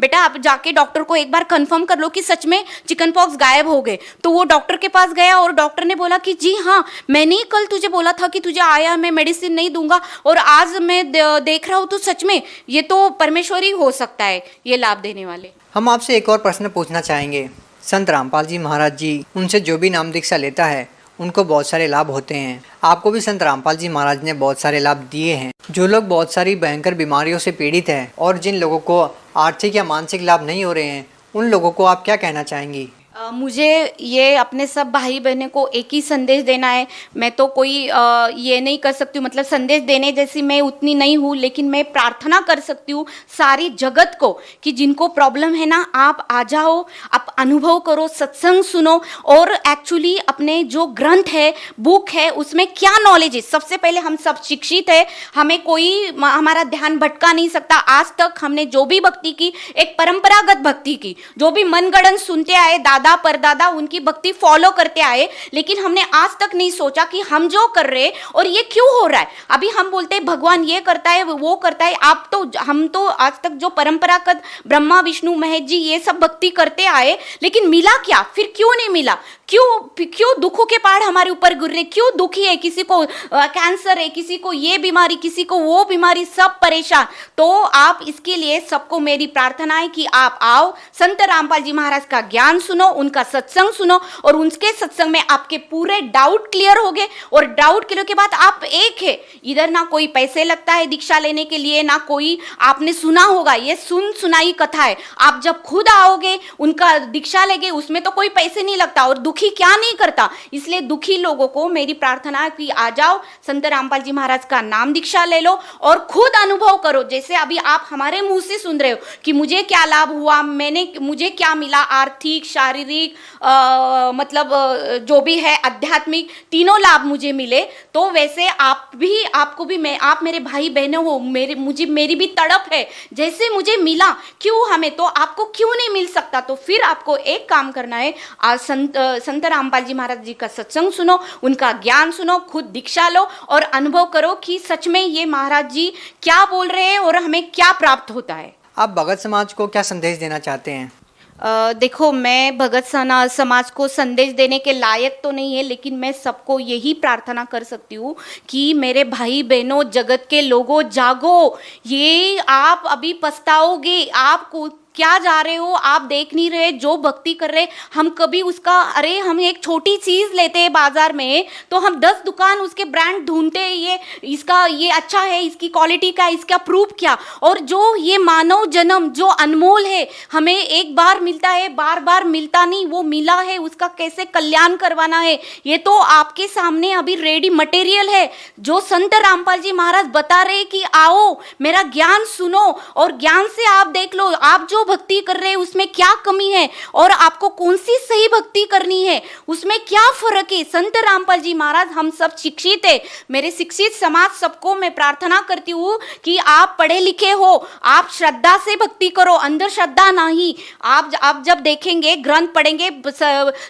बेटा आप जाके डॉक्टर को एक बार कंफर्म कर लो कि सच में चिकन पॉक्स गायब हो गए। तो वो डॉक्टर के पास गया और डॉक्टर ने बोला कि जी हाँ, मैंने ही कल तुझे बोला था कि तुझे आया मैं मेडिसिन नहीं दूंगा, और आज मैं देख रहा हूँ तो सच में ये तो परमेश्वर ही हो सकता है ये लाभ देने वाले। हम आपसे एक और प्रश्न पूछना चाहेंगे। संत रामपाल जी महाराज जी, उनसे जो भी नाम दीक्षा लेता है उनको बहुत सारे लाभ होते हैं। आपको भी संत रामपाल जी महाराज ने बहुत सारे लाभ दिए हैं। जो लोग बहुत सारी भयंकर बीमारियों से पीड़ित हैं और जिन लोगों को आर्थिक या मानसिक लाभ नहीं हो रहे हैं, उन लोगों को आप क्या कहना चाहेंगी? मुझे ये अपने सब भाई बहनों को एक ही संदेश देना है। मैं तो कोई ये नहीं कर सकती हूँ, मतलब संदेश देने जैसी मैं उतनी नहीं हूँ, लेकिन मैं प्रार्थना कर सकती हूँ सारी जगत को कि जिनको प्रॉब्लम है ना, आप आ जाओ, आप अनुभव करो, सत्संग सुनो, और एक्चुअली अपने जो ग्रंथ है, बुक है, उसमें क्या नॉलेज है। सबसे पहले हम सब शिक्षित है, हमें कोई हमारा ध्यान भटका नहीं सकता। आज तक हमने जो भी भक्ति की, एक परंपरागत भक्ति की, जो भी मनगढ़ंत सुनते आए, दादा परदादा उनकी भक्ति फॉलो करते आए, लेकिन हमने आज तक नहीं सोचा कि हम जो कर रहे हैं और ये क्यों हो रहा है। अभी हम बोलते हैं भगवान ये करता है वो करता है, हम तो आज तक जो परंपरागत ब्रह्मा विष्णु महेश जी ये सब भक्ति करते आए, लेकिन मिला क्या, फिर क्यों नहीं मिला, क्यों दुखों के पहाड़ हमारे ऊपर गिर रहे, क्यों दुखी है, किसी को कैंसर है, किसी को ये बीमारी, किसी को वो बीमारी, सब परेशान। तो आप इसके लिए सबको मेरी प्रार्थना है कि आप आओ, संत रामपाल जी महाराज का ज्ञान सुनो, उनका सत्संग सुनो, और उनके सत्संग में आपके पूरे डाउट क्लियर हो गए। और डाउट क्लियर के बाद आप एक है, इधर ना कोई पैसे लगता है दीक्षा लेने के लिए, ना कोई आपने सुना होगा, ये सुनाई कथा है। आप जब खुद आओगे, उनका दीक्षा लेंगे, उसमें तो कोई पैसे नहीं लगता, और दुखी दुखी क्या नहीं करता। इसलिए दुखी लोगों को मेरी प्रार्थना है कि आ जाओ, संत रामपाल जी महाराज का नाम दीक्षा ले लो और खुद अनुभव करो। जैसे अभी आप हमारे मुंह से सुन रहे हो कि मुझे क्या लाभ हुआ, मुझे क्या मिला, आर्थिक, शारीरिक, मतलब जो भी है आध्यात्मिक, तीनों लाभ मुझे मिले। तो वैसे आपको भी आप मेरे भाई बहनों हो, मेरी भी तड़प है। जैसे मुझे मिला, क्यों हमें तो आपको क्यों नहीं मिल सकता। तो फिर आपको एक काम करना है, आज संत रामपाल जी महाराज जी का सत्संग सुनो, उनका ज्ञान सुनो, खुद दीक्षा लो और अनुभव करो कि सच में ये महाराज जी क्या बोल रहे हैं और हमें क्या प्राप्त होता है। आप भगत समाज को क्या संदेश देना चाहते हैं? देखो, मैं भगत समाज को संदेश देने के लायक तो नहीं है, लेकिन मैं सबको यही प्रार्थना कर सकती हूँ कि मेरे भाई बहनों, जगत के लोगों, जागो। ये आप अभी पछताओगे, आपको क्या जा रहे हो, आप देख नहीं रहे जो भक्ति कर रहे। हम कभी उसका, अरे हम एक छोटी चीज लेते हैं बाजार में तो हम 10 दुकान उसके ब्रांड ढूंढते हैं, ये अच्छा है, इसकी क्वालिटी का, इसका प्रूफ क्या। और जो ये मानव जन्म जो अनमोल है, हमें एक बार मिलता है, बार बार मिलता नहीं, वो मिला है, उसका कैसे कल्याण करवाना है, ये तो आपके सामने अभी रेडी मटेरियल है। जो संत रामपाल जी महाराज बता रहे कि आओ मेरा ज्ञान सुनो और ज्ञान से आप देख लो आप जो भक्ति कर रहे हैं उसमें क्या कमी है और आपको कौन सी सही भक्ति करनी है, उसमें क्या फर्क है। संत रामपाल जी महाराज, हम सब शिक्षित है, मेरे शिक्षित समाज सबको मैं प्रार्थना करती हूँ कि आप पढ़े लिखे हो, आप श्रद्धा से भक्ति करो, अंधश्रद्धा नहीं। आप जब देखेंगे, ग्रंथ पढ़ेंगे,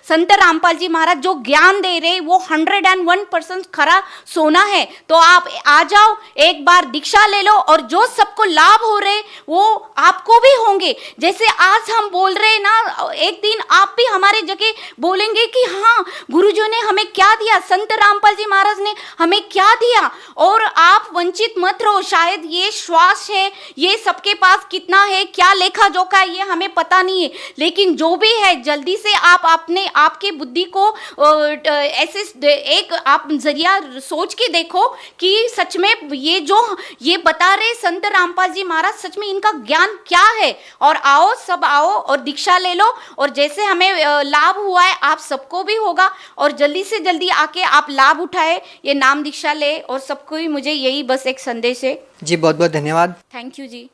संत रामपाल जी महाराज जो ज्ञान दे रहे वो 101% खरा सोना है। तो आप आ जाओ, एक बार दीक्षा ले लो और जो सबको लाभ हो रहे वो आपको भी होंगे। जैसे आज हम बोल रहे हैं ना, एक दिन आप भी हमारे जगह बोलेंगे कि हाँ, गुरुजी ने हमें क्या दिया, संत रामपाल जी महाराज ने हमें क्या दिया। और आप वंचित मत रहो। शायद ये श्वास है, ये सबके पास कितना है, क्या लेखा जोखा है, ये हमें पता नहीं है, लेकिन जो भी है जल्दी से आप आपके बुद्धि को ऐसे एक आप जरिया सोच के देखो कि सच में ये बता रहे संत रामपाल जी महाराज, सच में इनका ज्ञान क्या है। और आओ, सब आओ और दीक्षा ले लो, और जैसे हमें लाभ हुआ है आप सबको भी होगा। और जल्दी से जल्दी आके आप लाभ उठाए, ये नाम दीक्षा ले। और सबको ही मुझे यही बस एक संदेश है। जी बहुत बहुत धन्यवाद। Thank you ji.